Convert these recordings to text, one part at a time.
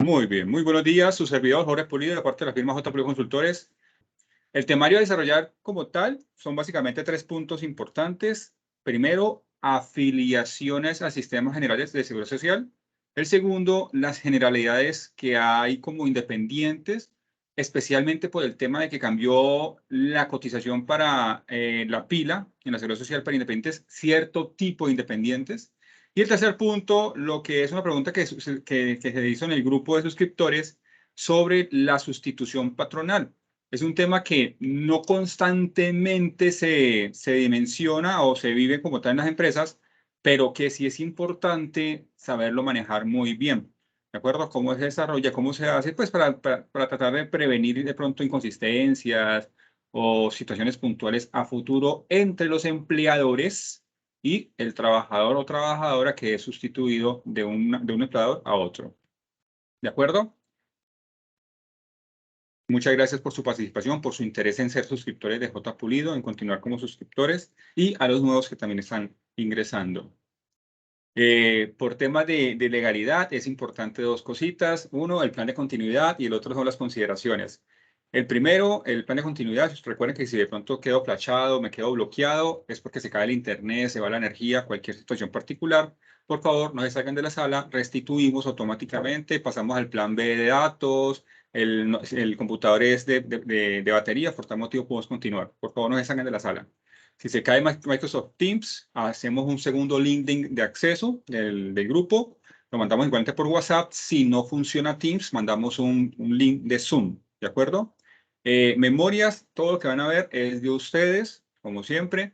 Muy bien, muy buenos días. Su servidor Jorge Pulido, de parte de la firma J. Pulido Consultores. El temario a desarrollar como tal son básicamente 3 puntos importantes. Primero, afiliaciones a sistemas generales de seguridad social. El segundo, las generalidades que hay como independientes, especialmente por el tema de que cambió la cotización para la pila en la seguridad social para independientes, cierto tipo de independientes. Y el tercer punto, lo que es una pregunta que se hizo en el grupo de suscriptores sobre la sustitución patronal. Es un tema que no constantemente se dimensiona o se vive como tal en las empresas, pero que sí es importante saberlo manejar muy bien. ¿De acuerdo? ¿Cómo se desarrolla? ¿Cómo se hace? Pues para tratar de prevenir de pronto inconsistencias o situaciones puntuales a futuro entre los empleadores y el trabajador o trabajadora que es sustituido de un empleador a otro. ¿De acuerdo? Muchas gracias por su participación, por su interés en ser suscriptores de J. Pulido, en continuar como suscriptores y a los nuevos que también están ingresando. Por temas de legalidad, es importante dos cositas. Uno, el plan de continuidad y el otro son las consideraciones. El primero, el plan de continuidad. Recuerden que si de pronto quedo flashado, me quedo bloqueado, es porque se cae el internet, se va la energía, cualquier situación particular. Por favor, no se salgan de la sala, restituimos automáticamente, pasamos al plan B de datos, el computador es de batería, por tal motivo podemos continuar. Por favor, no se salgan de la sala. Si se cae Microsoft Teams, hacemos un segundo link de acceso del grupo, lo mandamos igualmente por WhatsApp. Si no funciona Teams, mandamos un link de Zoom, ¿de acuerdo? Memorias, todo lo que van a ver es de ustedes, como siempre,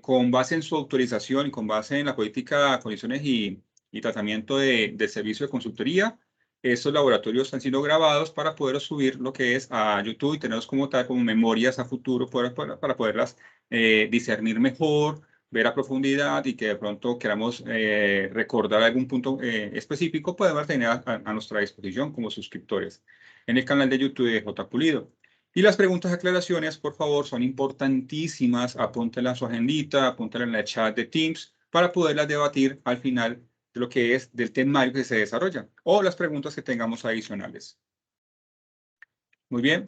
con base en su autorización y con base en la política, condiciones y tratamiento del servicio de consultoría. Estos laboratorios están siendo grabados para poder subir lo que es a YouTube y tenerlos como tal, como memorias a futuro para poderlas discernir mejor, ver a profundidad y que de pronto queramos recordar algún punto específico, podemos tener a nuestra disposición como suscriptores en el canal de YouTube de J. Pulido. Y las preguntas y aclaraciones, por favor, son importantísimas. Apúntenlas en su agendita, apúntenlas en el chat de Teams para poderlas debatir al final de lo que es del temario que se desarrolla o las preguntas que tengamos adicionales. Muy bien.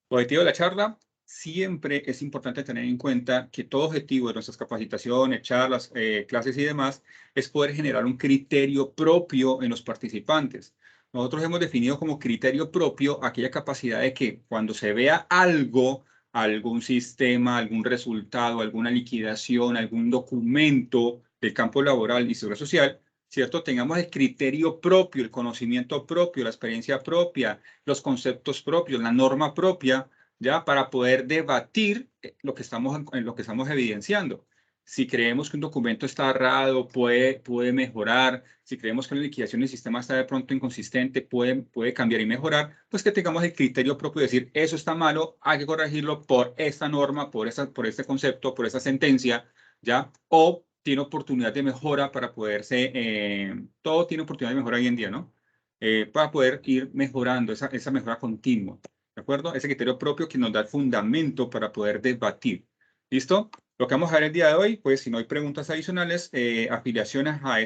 Objetivo de la charla. Siempre es importante tener en cuenta que todo objetivo de nuestras capacitaciones, charlas, clases y demás es poder generar un criterio propio en los participantes. Nosotros hemos definido como criterio propio aquella capacidad de que cuando se vea algo, algún sistema, algún resultado, alguna liquidación, algún documento del campo laboral y seguridad social, ¿cierto? Tengamos el criterio propio, el conocimiento propio, la experiencia propia, los conceptos propios, la norma propia, ¿ya? Para poder debatir lo que estamos evidenciando. Si creemos que un documento está errado, puede mejorar. Si creemos que una liquidación del sistema está de pronto inconsistente, puede cambiar y mejorar, pues que tengamos el criterio propio de decir, eso está malo, hay que corregirlo por esta norma, por este concepto, por esta sentencia, ¿ya? O tiene oportunidad de mejora para poderse, todo tiene oportunidad de mejora hoy en día, ¿no? Para poder ir mejorando esa mejora continua, ¿de acuerdo? Ese criterio propio que nos da el fundamento para poder debatir. ¿Listo? Lo que vamos a ver el día de hoy, pues si no hay preguntas adicionales, afiliaciones a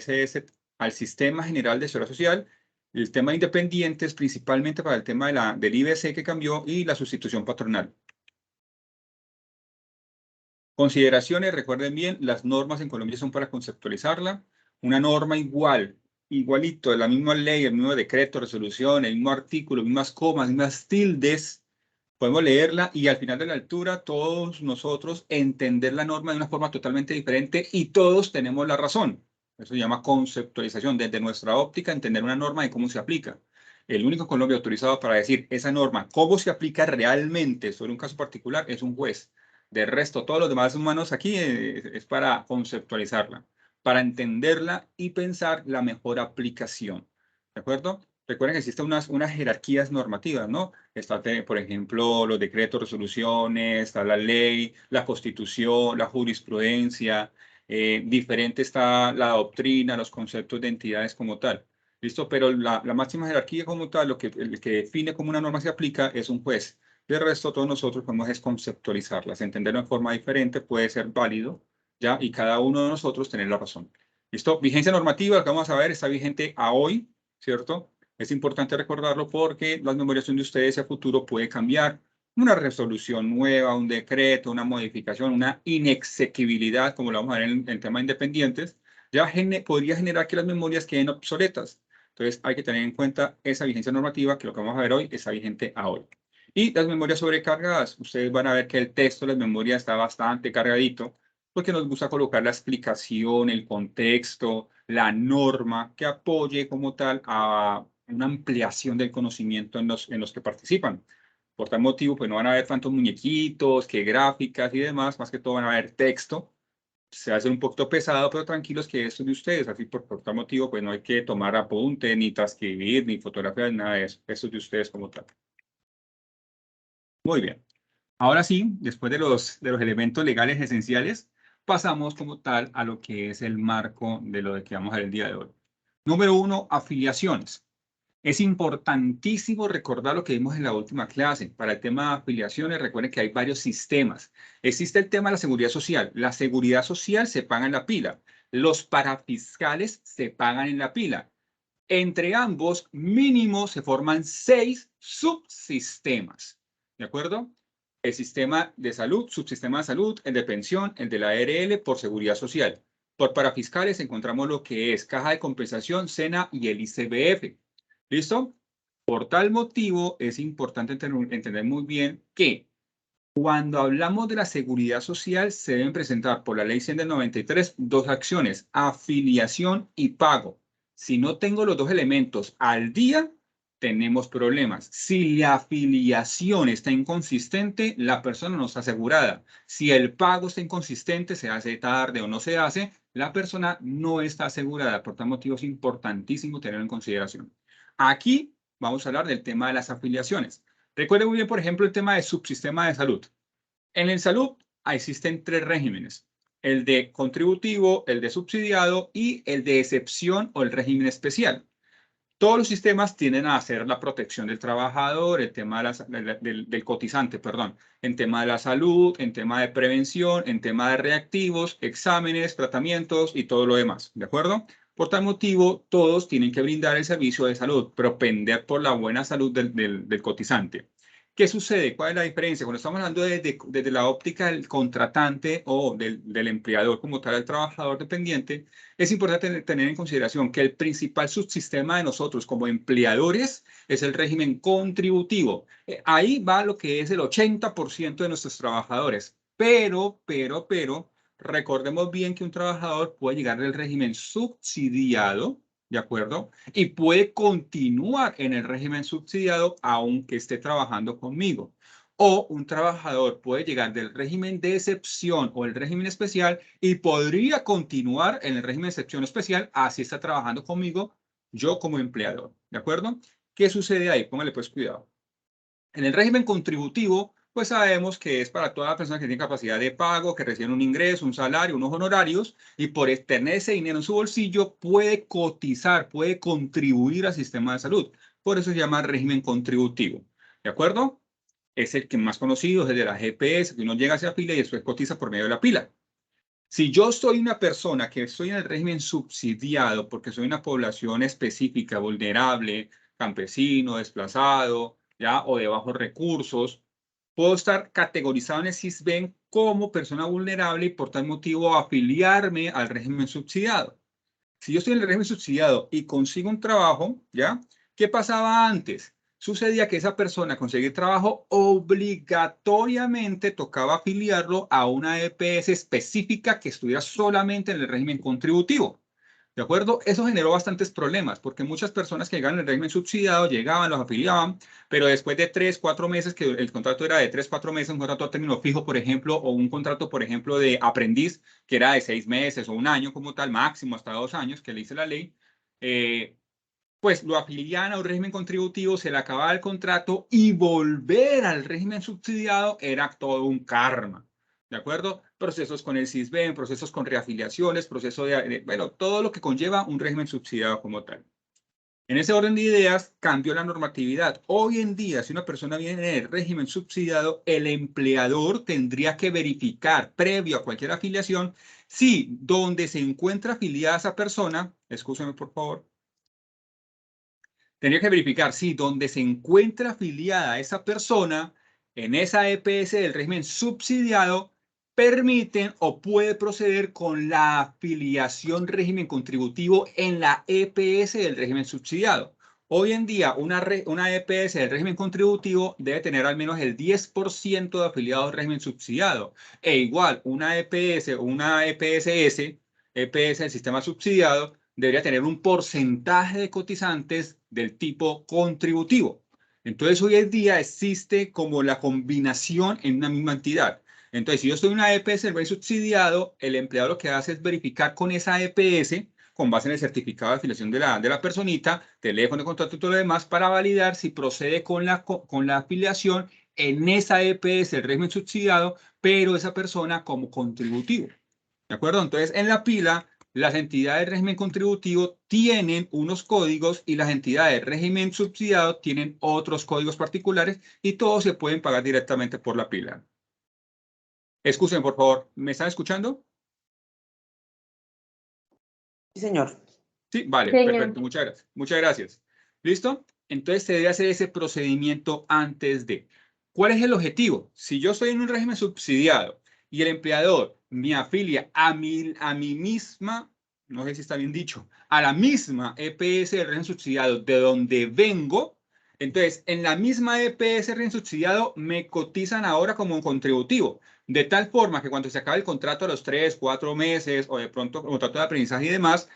al Sistema General de Seguridad Social, el tema de independientes, principalmente para el tema del IBC que cambió y la sustitución patronal. Consideraciones, recuerden bien, las normas en Colombia son para conceptualizarla. Una norma igualito, de la misma ley, el mismo decreto, resolución, el mismo artículo, mismas comas, mismas tildes, podemos leerla y al final de la altura todos nosotros entender la norma de una forma totalmente diferente y todos tenemos la razón. Eso se llama conceptualización, desde nuestra óptica entender una norma y cómo se aplica. El único en Colombia autorizado para decir esa norma, cómo se aplica realmente sobre un caso particular, es un juez. De resto, todos los demás humanos aquí es para conceptualizarla, para entenderla y pensar la mejor aplicación. ¿De acuerdo? Recuerden que existen unas jerarquías normativas, ¿no? Está, por ejemplo, los decretos, resoluciones, está la ley, la constitución, la jurisprudencia, diferente está la doctrina, los conceptos de entidades como tal. ¿Listo? Pero la máxima jerarquía como tal, el que define cómo una norma se aplica es un juez. De resto, todos nosotros podemos es conceptualizarlas, entenderlo de forma diferente, puede ser válido, ¿ya? Y cada uno de nosotros tener la razón. ¿Listo? Vigencia normativa, lo que vamos a ver, está vigente a hoy, ¿cierto? Es importante recordarlo porque las memorias de ustedes a futuro puede cambiar. Una resolución nueva, un decreto, una modificación, una inexequibilidad, como lo vamos a ver en temas independientes, ya podría generar que las memorias queden obsoletas. Entonces hay que tener en cuenta esa vigencia normativa, que lo que vamos a ver hoy está vigente ahora. Y las memorias sobrecargadas, ustedes van a ver que el texto de las memorias está bastante cargadito, porque nos gusta colocar la explicación, el contexto, la norma que apoye como tal a una ampliación del conocimiento en los que participan. Por tal motivo, pues no van a ver tantos muñequitos, que gráficas y demás, más que todo van a ver texto. Se va a hacer un poquito pesado, pero tranquilos que esto es de ustedes, así por tal motivo, pues no hay que tomar apunte, ni transcribir, ni fotografías, nada de eso. Esto es de ustedes como tal. Muy bien. Ahora sí, después de los elementos legales esenciales, pasamos como tal a lo que es el marco de lo de que vamos a ver el día de hoy. Número 1, afiliaciones. Es importantísimo recordar lo que vimos en la última clase. Para el tema de afiliaciones, recuerden que hay varios sistemas. Existe el tema de la seguridad social. La seguridad social se paga en la pila. Los parafiscales se pagan en la pila. Entre ambos, mínimo se forman 6 subsistemas. ¿De acuerdo? El sistema de salud, subsistema de salud, el de pensión, el de la ARL por seguridad social. Por parafiscales encontramos lo que es Caja de Compensación, SENA y el ICBF. ¿Listo? Por tal motivo, es importante entender muy bien que cuando hablamos de la seguridad social, se deben presentar por la ley 100 del 93 dos acciones, afiliación y pago. Si no tengo los dos elementos al día, tenemos problemas. Si la afiliación está inconsistente, la persona no está asegurada. Si el pago está inconsistente, se hace tarde o no se hace, la persona no está asegurada. Por tal motivo es importantísimo tenerlo en consideración. Aquí vamos a hablar del tema de las afiliaciones. Recuerden muy bien, por ejemplo, el tema de subsistema de salud. En el salud existen 3 regímenes: el de contributivo, el de subsidiado y el de excepción o el régimen especial. Todos los sistemas tienden a hacer la protección del trabajador, el tema del cotizante, perdón, en tema de la salud, en tema de prevención, en tema de reactivos, exámenes, tratamientos y todo lo demás, ¿de acuerdo? Por tal motivo, todos tienen que brindar el servicio de salud, propender por la buena salud del cotizante. ¿Qué sucede? ¿Cuál es la diferencia? Cuando estamos hablando desde la óptica del contratante o del empleador como tal, el trabajador dependiente, es importante tener en consideración que el principal subsistema de nosotros como empleadores es el régimen contributivo. Ahí va lo que es el 80% de nuestros trabajadores. Pero, recordemos bien que un trabajador puede llegar del régimen subsidiado, ¿de acuerdo? Y puede continuar en el régimen subsidiado aunque esté trabajando conmigo. O un trabajador puede llegar del régimen de excepción o el régimen especial y podría continuar en el régimen de excepción especial, así está trabajando conmigo, yo como empleador. ¿De acuerdo? ¿Qué sucede ahí? Póngale pues cuidado. En el régimen contributivo, pues sabemos que es para toda persona que tiene capacidad de pago, que recibe un ingreso, un salario, unos honorarios, y por tener ese dinero en su bolsillo puede cotizar, puede contribuir al sistema de salud. Por eso se llama régimen contributivo. ¿De acuerdo? Es el que más conocido, es el de la GPS, que uno llega a esa pila y después cotiza por medio de la pila. Si yo soy una persona que estoy en el régimen subsidiado porque soy una población específica, vulnerable, campesino, desplazado, ¿ya? O de bajos recursos, puedo estar categorizado en el SISBEN como persona vulnerable y por tal motivo afiliarme al régimen subsidiado. Si yo estoy en el régimen subsidiado y consigo un trabajo, ¿ya? ¿Qué pasaba antes? Sucedía que esa persona conseguir trabajo obligatoriamente tocaba afiliarlo a una EPS específica que estuviera solamente en el régimen contributivo. ¿De acuerdo? Eso generó bastantes problemas porque muchas personas que llegaban en el régimen subsidiado llegaban, los afiliaban, pero después de 3, 4 meses, que el contrato era de 3, 4 meses, un contrato a término fijo, por ejemplo, o un contrato, por ejemplo, de aprendiz, que era de 6 meses o un año como tal, máximo hasta 2 años, que le dice la ley, pues lo afiliaban a un régimen contributivo, se le acababa el contrato y volver al régimen subsidiado era todo un karma. ¿De acuerdo? Procesos con el SISBEN, procesos con reafiliaciones, proceso bueno, todo lo que conlleva un régimen subsidiado como tal. En ese orden de ideas, cambió la normatividad. Hoy en día, si una persona viene en el régimen subsidiado, el empleador tendría que verificar, previo a cualquier afiliación, si donde se encuentra afiliada esa persona, escúcheme por favor, Tendría que verificar si donde se encuentra afiliada esa persona, en esa EPS del régimen subsidiado, permiten o puede proceder con la afiliación régimen contributivo en la EPS del régimen subsidiado. Hoy en día, una EPS del régimen contributivo debe tener al menos el 10% de afiliados al régimen subsidiado. E igual, una EPS o una EPSS, EPS del sistema subsidiado, debería tener un porcentaje de cotizantes del tipo contributivo. Entonces, hoy en día existe como la combinación en una misma entidad. Entonces, si yo estoy en una EPS del régimen subsidiado, el empleado lo que hace es verificar con esa EPS, con base en el certificado de afiliación de la personita, teléfono, contrato y todo lo demás, para validar si procede con la afiliación en esa EPS del régimen subsidiado, pero esa persona como contributivo. ¿De acuerdo? Entonces, en la pila, las entidades de régimen contributivo tienen unos códigos y las entidades de régimen subsidiado tienen otros códigos particulares y todos se pueden pagar directamente por la pila. Escuchen, por favor, ¿me están escuchando? Sí, señor. Sí, vale, Señor. perfecto, muchas gracias. Muchas gracias. ¿Listo? Entonces se debe hacer ese procedimiento antes de. ¿Cuál es el objetivo? Si yo estoy en un régimen subsidiado y el empleador me afilia a mí misma, no sé si está bien dicho, a la misma EPS del régimen subsidiado de donde vengo, entonces en la misma EPS del régimen subsidiado me cotizan ahora como un contributivo. De tal forma que cuando se acabe el contrato a los 3, 4 meses o de pronto contrato de aprendizaje y demás,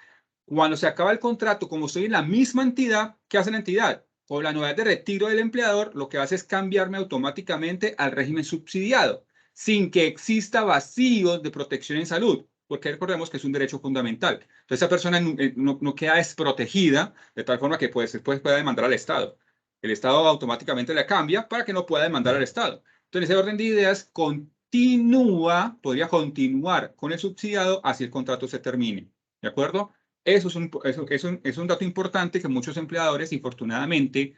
cuando se acaba el contrato, como estoy en la misma entidad, ¿qué hace la entidad? Con la novedad de retiro del empleador, lo que hace es cambiarme automáticamente al régimen subsidiado, sin que exista vacíos de protección en salud, porque recordemos que es un derecho fundamental. Entonces, esa persona no queda desprotegida, de tal forma que después pueda demandar al Estado. El Estado automáticamente la cambia para que no pueda demandar al Estado. Entonces, ese orden de ideas podría continuar con el subsidiado así el contrato se termine. ¿De acuerdo? Eso es un dato importante que muchos empleadores, infortunadamente,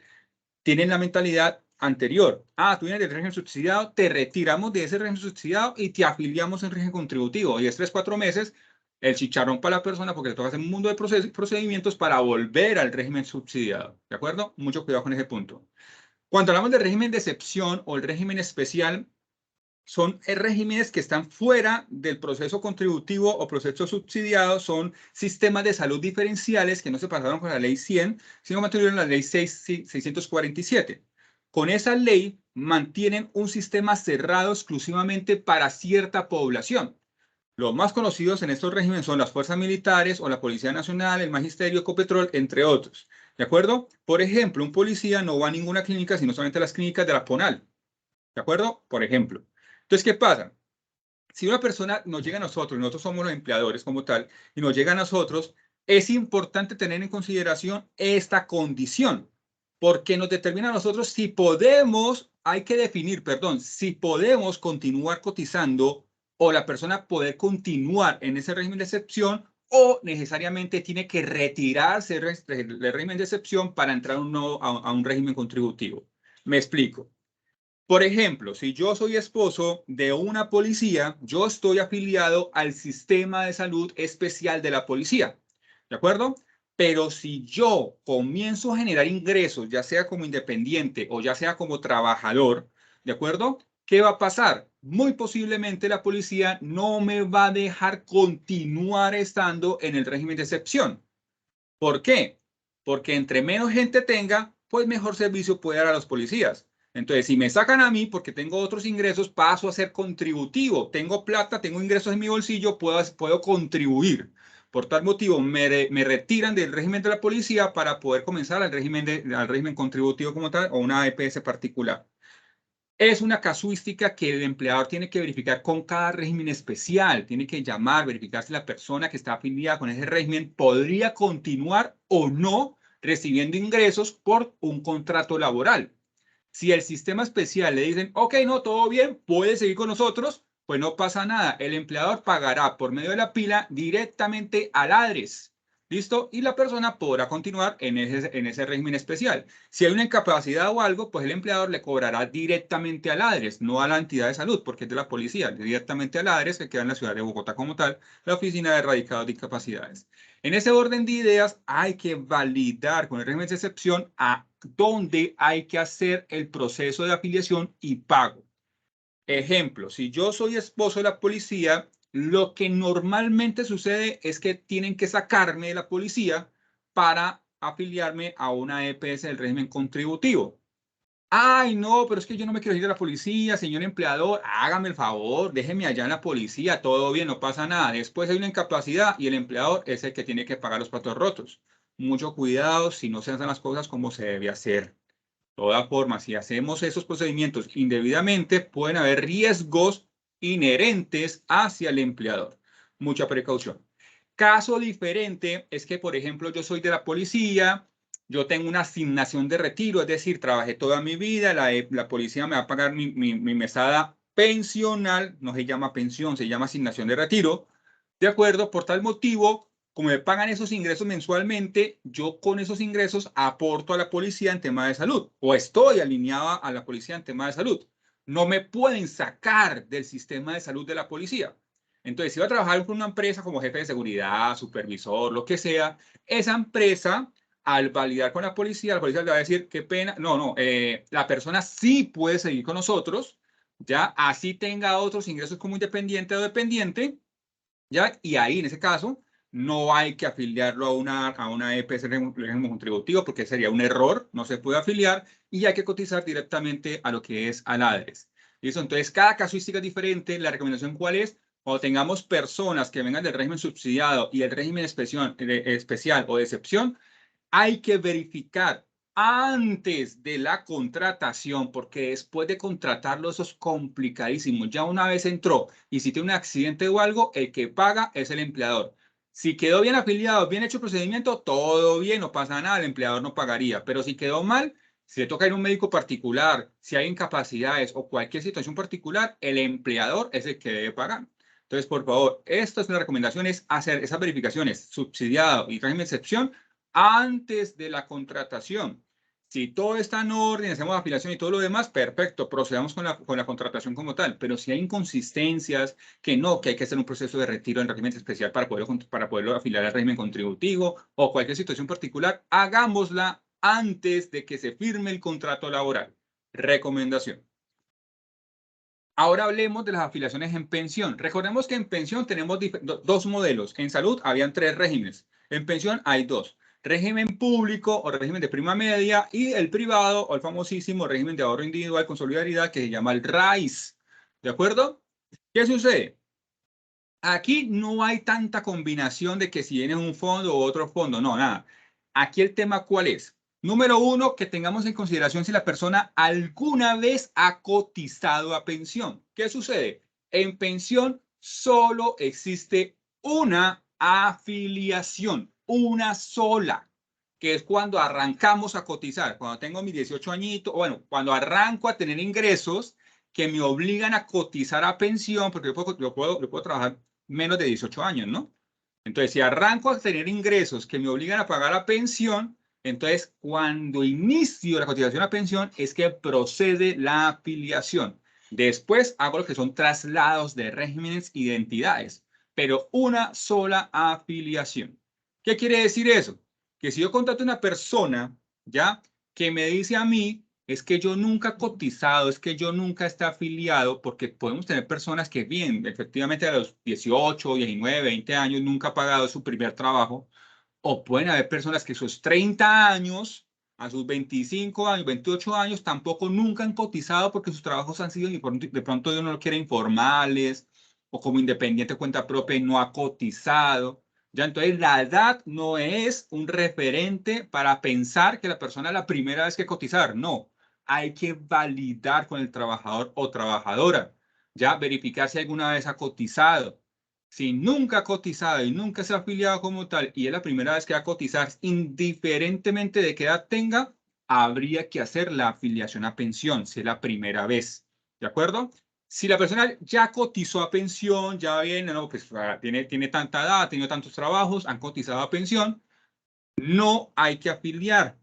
tienen la mentalidad anterior. Ah, tú vienes del régimen subsidiado, te retiramos de ese régimen subsidiado y te afiliamos en régimen contributivo. Y es 3, 4 meses el chicharrón para la persona porque se toca hacer un mundo de procedimientos para volver al régimen subsidiado. ¿De acuerdo? Mucho cuidado con ese punto. Cuando hablamos del régimen de excepción o el régimen especial, son regímenes que están fuera del proceso contributivo o proceso subsidiado, son sistemas de salud diferenciales que no se pasaron con la ley 100, sino mantuvieron la ley 647. Con esa ley mantienen un sistema cerrado exclusivamente para cierta población. Los más conocidos en estos regímenes son las fuerzas militares o la Policía Nacional, el Magisterio, Ecopetrol, entre otros. ¿De acuerdo? Por ejemplo, un policía no va a ninguna clínica, sino solamente a las clínicas de la PONAL. ¿De acuerdo? Por ejemplo. Entonces, ¿qué pasa? Si una persona nos llega a nosotros, y nosotros somos los empleadores como tal, y nos llega a nosotros, es importante tener en consideración esta condición, porque nos determina a nosotros si podemos, hay que definir, perdón, si podemos continuar cotizando o la persona poder continuar en ese régimen de excepción o necesariamente tiene que retirarse del régimen de excepción para entrar a un régimen contributivo. Me explico. Por ejemplo, si yo soy esposo de una policía, yo estoy afiliado al sistema de salud especial de la policía, ¿de acuerdo? Pero si yo comienzo a generar ingresos, ya sea como independiente o ya sea como trabajador, ¿de acuerdo? ¿Qué va a pasar? Muy posiblemente la policía no me va a dejar continuar estando en el régimen de excepción. ¿Por qué? Porque entre menos gente tenga, pues mejor servicio puede dar a los policías. Entonces, si me sacan a mí porque tengo otros ingresos, paso a ser contributivo. Tengo plata, tengo ingresos en mi bolsillo, puedo contribuir. Por tal motivo, me retiran del régimen de la policía para poder comenzar al régimen contributivo como tal o una EPS particular. Es una casuística que el empleador tiene que verificar con cada régimen especial. Tiene que llamar, verificar si la persona que está afiliada con ese régimen podría continuar o no recibiendo ingresos por un contrato laboral. Si el sistema especial le dicen, ok, no, todo bien, puede seguir con nosotros, pues no pasa nada. El empleador pagará por medio de la pila directamente al ADRES ¿Listo? Y la persona podrá continuar en ese régimen especial. Si hay una incapacidad o algo, pues el empleador le cobrará directamente al ADRES, no a la entidad de salud, porque es de la policía, directamente al ADRES, que queda en la ciudad de Bogotá como tal, la Oficina de Erradicados de Incapacidades. En ese orden de ideas, hay que validar con el régimen de excepción a dónde hay que hacer el proceso de afiliación y pago. Ejemplo, si yo soy esposo de la policía, lo que normalmente sucede es que tienen que sacarme de la policía para afiliarme a una EPS del régimen contributivo. Ay, no, pero es que yo no me quiero ir de la policía, señor empleador, hágame el favor, déjeme allá en la policía, todo bien, no pasa nada. Después hay una incapacidad y el empleador es el que tiene que pagar los platos rotos. Mucho cuidado si no se hacen las cosas como se debe hacer. De todas formas, si hacemos esos procedimientos indebidamente, pueden haber riesgos inherentes hacia el empleador. Mucha precaución. Caso diferente es que, por ejemplo, yo soy de la policía, yo tengo una asignación de retiro, es decir, trabajé toda mi vida, la policía me va a pagar mi mesada pensional, no se llama pensión, se llama asignación de retiro. De acuerdo, por tal motivo, como me pagan esos ingresos mensualmente, yo con esos ingresos aporto a la policía en tema de salud o estoy alineado a la policía en tema de salud. No me pueden sacar del sistema de salud de la policía. Entonces, si va a trabajar con una empresa como jefe de seguridad, supervisor, lo que sea, esa empresa, al validar con la policía le va a decir, qué pena, no, la persona sí puede seguir con nosotros, ya, así tenga otros ingresos como independiente o dependiente, ¿ya? Y ahí, en ese caso, no hay que afiliarlo a una EPS régimen contributivo porque sería un error, no se puede afiliar y hay que cotizar directamente a lo que es al ADRES. ¿Listo? Entonces, cada casuística es diferente. La recomendación, ¿cuál es? Cuando tengamos personas que vengan del régimen subsidiado y el régimen especial o de excepción, hay que verificar antes de la contratación, porque después de contratarlo eso es complicadísimo. Ya una vez entró y si tiene un accidente o algo, el que paga es el empleador. Si quedó bien afiliado, bien hecho el procedimiento, todo bien, no pasa nada, el empleador no pagaría. Pero si quedó mal, si le toca ir a un médico particular, si hay incapacidades o cualquier situación particular, el empleador es el que debe pagar. Entonces, por favor, esta es una recomendación, es hacer esas verificaciones subsidiado y régimen de excepción antes de la contratación. Si todo está en orden, hacemos afiliación y todo lo demás, perfecto, procedamos con la contratación como tal. Pero si hay inconsistencias, que hay que hacer un proceso de retiro en régimen especial para poderlo afiliar al régimen contributivo o cualquier situación particular, hagámosla antes de que se firme el contrato laboral. Recomendación. Ahora hablemos de las afiliaciones en pensión. Recordemos que en pensión tenemos dos modelos. En salud habían 3 regímenes. En pensión hay 2. Régimen público o régimen de prima media y el privado o el famosísimo régimen de ahorro individual con solidaridad que se llama el RAIS. ¿De acuerdo? ¿Qué sucede? Aquí no hay tanta combinación de que si viene un fondo o otro fondo. No, nada. Aquí el tema, ¿cuál es? Número 1, que tengamos en consideración si la persona alguna vez ha cotizado a pensión. ¿Qué sucede? En pensión solo existe una afiliación, una sola, que es cuando arrancamos a cotizar. Cuando tengo mis 18 añitos, bueno, cuando arranco a tener ingresos que me obligan a cotizar a pensión, porque yo puedo trabajar menos de 18 años, ¿no? Entonces, si arranco a tener ingresos que me obligan a pagar la pensión, entonces cuando inicio la cotización a pensión es que procede la afiliación. Después hago lo que son traslados de regímenes y de entidades, pero una sola afiliación. ¿Qué quiere decir eso? Que si yo contrato a una persona, ¿ya? Que me dice a mí, es que yo nunca he cotizado, es que yo nunca esté afiliado, porque podemos tener personas que bien, efectivamente a los 18, 19, 20 años nunca ha pagado su primer trabajo, o pueden haber personas que a sus 30 años, a sus 25 años, 28 años, tampoco nunca han cotizado porque sus trabajos han sido, de pronto uno lo quiere informales, o como independiente cuenta propia y no ha cotizado. Ya, entonces la edad no es un referente para pensar que la persona es la primera vez que cotizar. No, hay que validar con el trabajador o trabajadora. Ya, verificar si alguna vez ha cotizado. Si nunca ha cotizado y nunca se ha afiliado como tal y es la primera vez que va a cotizar, indiferentemente de qué edad tenga, habría que hacer la afiliación a pensión, si es la primera vez. ¿De acuerdo? Si la persona ya cotizó a pensión, ya viene, no, pues tiene tanta edad, ha tenido tantos trabajos, han cotizado a pensión, no hay que afiliar.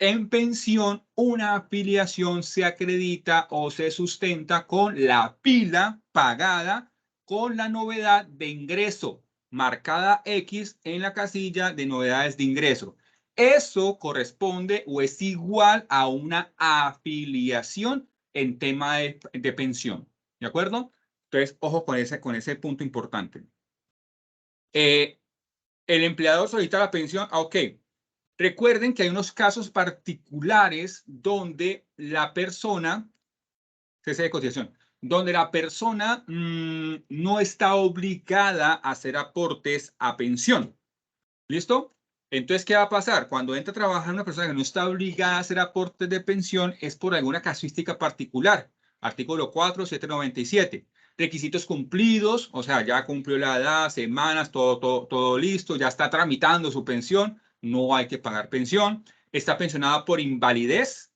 En pensión, una afiliación se acredita o se sustenta con la pila pagada con la novedad de ingreso, marcada X en la casilla de novedades de ingreso. Eso corresponde o es igual a una afiliación en tema de pensión. ¿De acuerdo? Entonces, ojo con ese punto importante. El empleador solicita la pensión, ok. Recuerden que hay unos casos particulares donde la persona, cese de cotización, donde la persona no está obligada a hacer aportes a pensión. ¿Listo? Entonces, ¿qué va a pasar? Cuando entra a trabajar una persona que no está obligada a hacer aportes de pensión es por alguna casuística particular. Artículo 4797. Requisitos cumplidos, o sea, ya cumplió la edad, semanas, todo listo, ya está tramitando su pensión, no hay que pagar pensión. Está pensionada por invalidez,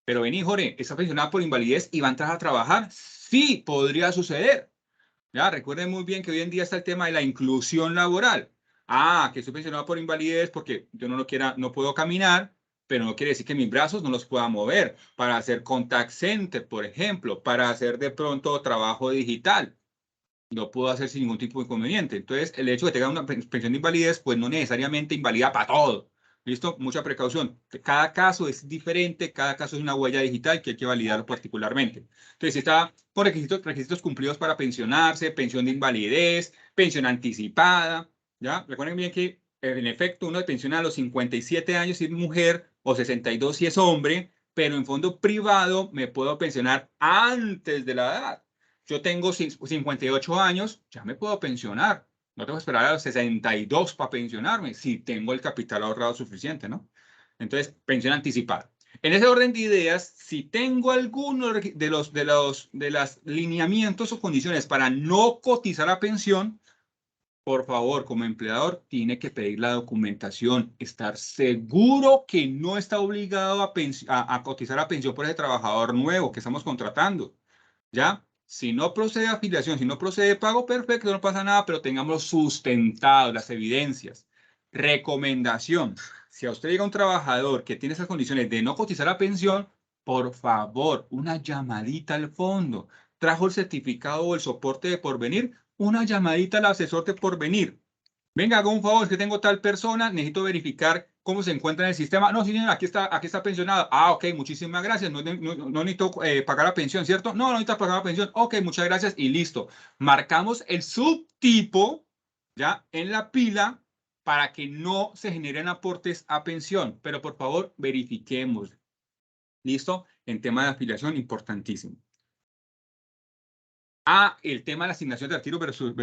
pero vení, Jorge, está pensionada por invalidez y va a entrar a trabajar. Sí, podría suceder. Ya, recuerden muy bien que hoy en día está el tema de la inclusión laboral. Ah, que estoy pensionado por invalidez porque yo no puedo caminar, pero no quiere decir que mis brazos no los pueda mover para hacer contact center, por ejemplo, para hacer de pronto trabajo digital. Lo puedo hacer sin ningún tipo de inconveniente. Entonces, el hecho de que tenga una pensión de invalidez, pues no necesariamente invalida para todo. ¿Listo? Mucha precaución. Cada caso es diferente, cada caso es una huella digital que hay que validar particularmente. Entonces, si está con requisitos cumplidos para pensionarse, pensión de invalidez, pensión anticipada, ¿ya? Recuerden bien que, en efecto, uno se pensiona a los 57 años si es mujer o 62 si es hombre, pero en fondo privado me puedo pensionar antes de la edad. Yo tengo 58 años, ya me puedo pensionar. No tengo que esperar a los 62 para pensionarme, si tengo el capital ahorrado suficiente, ¿no? Entonces, pensión anticipada. En ese orden de ideas, si tengo alguno de los lineamientos o condiciones para no cotizar a pensión, por favor, como empleador, tiene que pedir la documentación, estar seguro que no está obligado a cotizar a pensión por ese trabajador nuevo que estamos contratando. ¿Ya? Si no procede afiliación, si no procede pago, perfecto, no pasa nada, pero tengamos sustentado las evidencias. Recomendación. Si a usted llega un trabajador que tiene esas condiciones de no cotizar a pensión, por favor, una llamadita al fondo. ¿Trajo el certificado o el soporte de porvenir? Una llamadita al asesor de porvenir. Venga, haga un favor, es que tengo tal persona, necesito verificar cómo se encuentra en el sistema. No, señor, aquí está pensionado. Ah, ok, muchísimas gracias. No necesito pagar la pensión, ¿cierto? No, no necesito pagar la pensión. Ok, muchas gracias y listo. Marcamos el subtipo, ¿ya? En la pila para que no se generen aportes a pensión. Pero por favor, verifiquemos. ¿Listo? En tema de afiliación, importantísimo. El tema de la asignación de retiro versus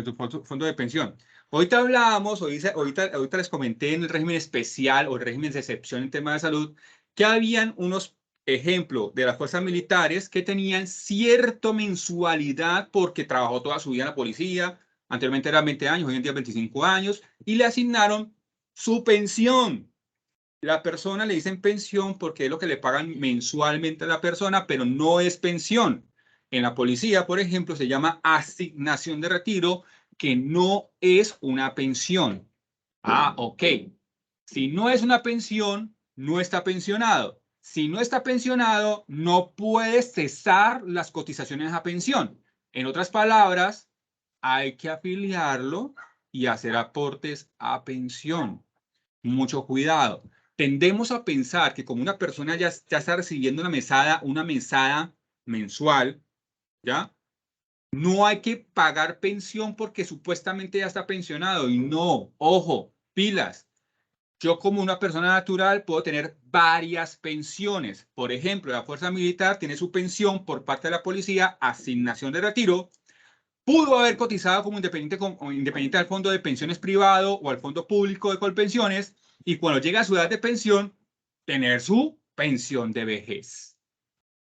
fondo de pensión. Ahorita hablábamos, ahorita les comenté en el régimen especial o el régimen de excepción en tema de salud, que habían unos ejemplos de las fuerzas militares que tenían cierta mensualidad porque trabajó toda su vida en la policía, anteriormente eran 20 años, hoy en día 25 años, y le asignaron su pensión. La persona le dicen pensión porque es lo que le pagan mensualmente a la persona, pero no es pensión. En la policía, por ejemplo, se llama asignación de retiro, que no es una pensión. Ok. Si no es una pensión, no está pensionado. Si no está pensionado, no puede cesar las cotizaciones a pensión. En otras palabras, hay que afiliarlo y hacer aportes a pensión. Mucho cuidado. Tendemos a pensar que como una persona ya está recibiendo una mesada mensual, ¿ya? No hay que pagar pensión porque supuestamente ya está pensionado. Y no, ojo, pilas. Yo como una persona natural puedo tener varias pensiones. Por ejemplo, la Fuerza Militar tiene su pensión por parte de la policía, asignación de retiro. Pudo haber cotizado como independiente al fondo de pensiones privado o al fondo público de Colpensiones y cuando llega a su edad de pensión, tener su pensión de vejez.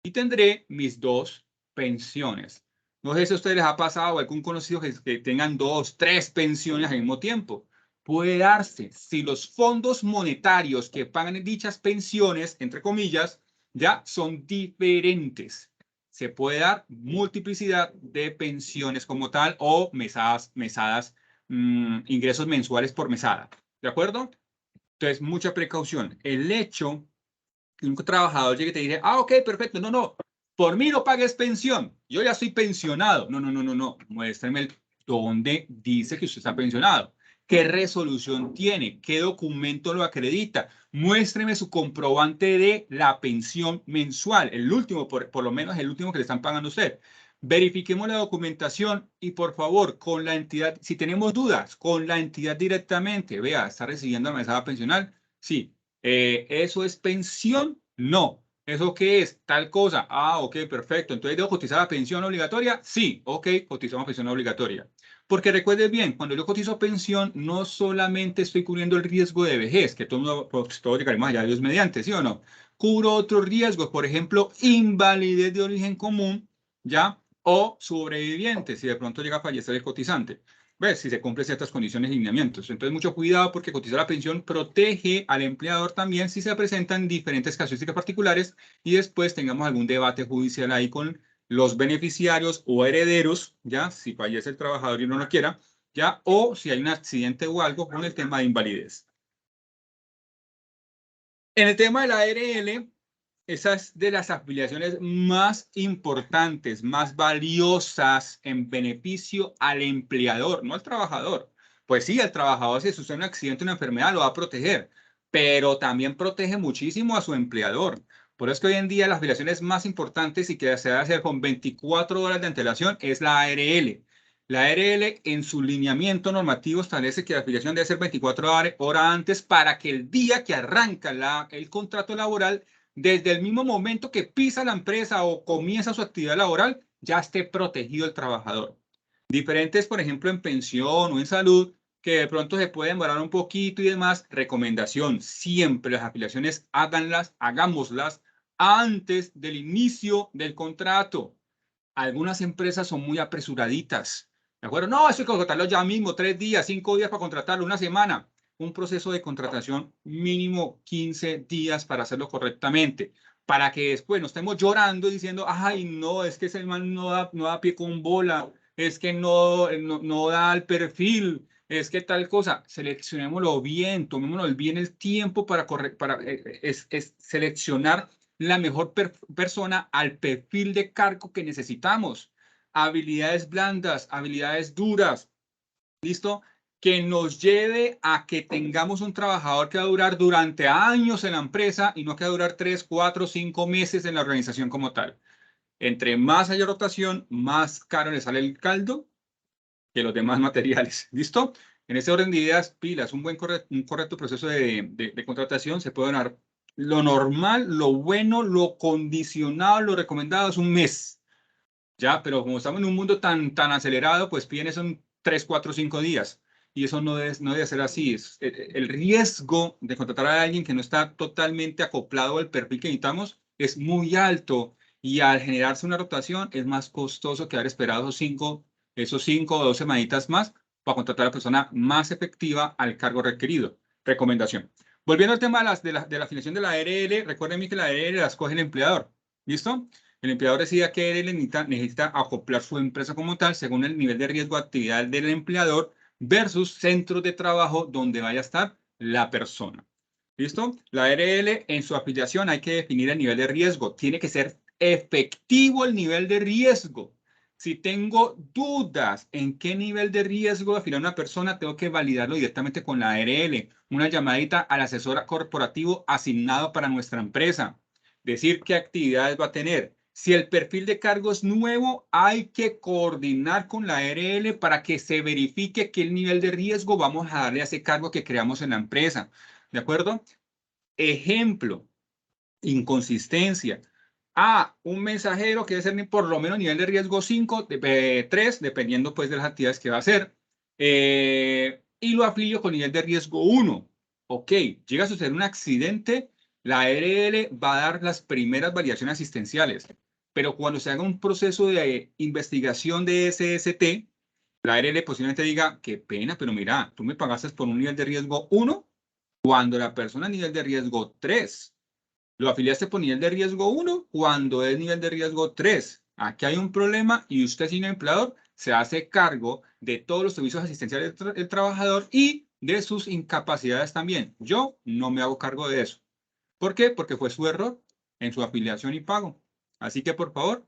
Y tendré mis dos pensiones. No sé si a ustedes les ha pasado o algún conocido que tengan 2, 3 pensiones al mismo tiempo. Puede darse si los fondos monetarios que pagan dichas pensiones, entre comillas, ya son diferentes. se puede dar multiplicidad de pensiones como tal o mesadas, ingresos mensuales por mesada. ¿De acuerdo? Entonces, mucha precaución. El hecho que un trabajador llegue y te dice, ah, ok, perfecto, no, no, por mí no pagues pensión, yo ya estoy pensionado. No, no, no, no, no, muéstrame dónde dice que usted está pensionado. ¿Qué resolución tiene? ¿Qué documento lo acredita? Muéstreme su comprobante de la pensión mensual, el último, por lo menos el último que le están pagando a usted. Verifiquemos la documentación y por favor, con la entidad, si tenemos dudas, con la entidad directamente, vea, ¿está recibiendo la mesada pensional? Sí. ¿Eso es pensión? No. ¿Eso qué es? Tal cosa. Ah, ok, perfecto. Entonces, ¿debo cotizar la pensión obligatoria? Sí, ok, cotizamos pensión obligatoria. Porque recuerde bien, cuando yo cotizo pensión, no solamente estoy cubriendo el riesgo de vejez, que todos llegaremos allá, Dios mediante, ¿sí o no? Cubro otros riesgos, por ejemplo, invalidez de origen común, ¿ya? O sobreviviente, si de pronto llega a fallecer el cotizante. ¿Ves? Si se cumplen ciertas condiciones y lineamientos. Entonces, mucho cuidado porque cotizar la pensión protege al empleador también si se presentan diferentes casuísticas particulares y después tengamos algún debate judicial ahí con los beneficiarios o herederos, ¿ya? Si fallece el trabajador y no lo quiera, ¿ya? O si hay un accidente o algo con el tema de invalidez. En el tema de la ARL, esa es de las afiliaciones más importantes, más valiosas en beneficio al empleador, no al trabajador. Pues sí, al trabajador si sucede un accidente o una enfermedad lo va a proteger, pero también protege muchísimo a su empleador. Por eso es que hoy en día las afiliaciones más importantes y que se debe hacer con 24 horas de antelación es la ARL. La ARL en su lineamiento normativo establece que la afiliación debe ser 24 horas antes para que el día que arranca el contrato laboral desde el mismo momento que pisa la empresa o comienza su actividad laboral, ya esté protegido el trabajador. Diferentes, por ejemplo, en pensión o en salud, que de pronto se puede demorar un poquito y demás. Recomendación, siempre las afiliaciones hagámoslas antes del inicio del contrato. Algunas empresas son muy apresuraditas. ¿De acuerdo? No, eso hay que contratarlo ya mismo, 3 días, 5 días para contratarlo, una semana. Un proceso de contratación mínimo 15 días para hacerlo correctamente, para que después no estemos llorando diciendo, ay, no, es que ese man no da pie con bola, es que no da el perfil, es que tal cosa. Seleccionémoslo bien, tomémonos bien el tiempo para seleccionar la mejor persona al perfil de cargo que necesitamos. Habilidades blandas, habilidades duras, ¿listo? Que nos lleve a que tengamos un trabajador que va a durar durante años en la empresa y no que va a durar 3, 4, 5 meses en la organización como tal. Entre más haya rotación, más caro le sale el caldo que los demás materiales. ¿Listo? En ese orden de ideas, pilas, un correcto proceso de contratación se puede dar. Lo normal, lo bueno, lo condicionado, lo recomendado es un mes. Ya, pero como estamos en un mundo tan acelerado, pues piden son 3, 4, 5 días. Y eso no debe ser así. El riesgo de contratar a alguien que no está totalmente acoplado al perfil que necesitamos es muy alto. Y al generarse una rotación es más costoso que haber esperado esos 5 o 2 semanitas más para contratar a la persona más efectiva al cargo requerido. Recomendación. Volviendo al tema de la afiliación de la ARL, recuerden que la ARL la escoge el empleador. ¿Listo? El empleador decide que él necesita acoplar su empresa como tal según el nivel de riesgo de actividad del empleador versus centros de trabajo donde vaya a estar la persona. ¿Listo? La ARL en su afiliación hay que definir el nivel de riesgo. Tiene que ser efectivo el nivel de riesgo. Si tengo dudas en qué nivel de riesgo afiliar a una persona, tengo que validarlo directamente con la ARL. Una llamadita al asesor corporativo asignado para nuestra empresa. Decir qué actividades va a tener. Si el perfil de cargo es nuevo, hay que coordinar con la ARL para que se verifique qué nivel de riesgo vamos a darle a ese cargo que creamos en la empresa. ¿De acuerdo? Ejemplo, inconsistencia. Un mensajero que debe ser por lo menos nivel de riesgo 5, 3, dependiendo pues de las actividades que va a hacer. Y lo afilio con nivel de riesgo 1. Ok, llega a suceder un accidente, la ARL va a dar las primeras validaciones asistenciales. Pero cuando se haga un proceso de investigación de SST, la ARL posiblemente diga, qué pena, pero mira, tú me pagaste por un nivel de riesgo 1 cuando la persona es nivel de riesgo 3. Lo afiliaste por nivel de riesgo 1 cuando es nivel de riesgo 3. aquí hay un problema y usted, siendo empleador, se hace cargo de todos los servicios asistenciales del trabajador y de sus incapacidades también. Yo no me hago cargo de eso. ¿Por qué? Porque fue su error en su afiliación y pago. Así que, por favor,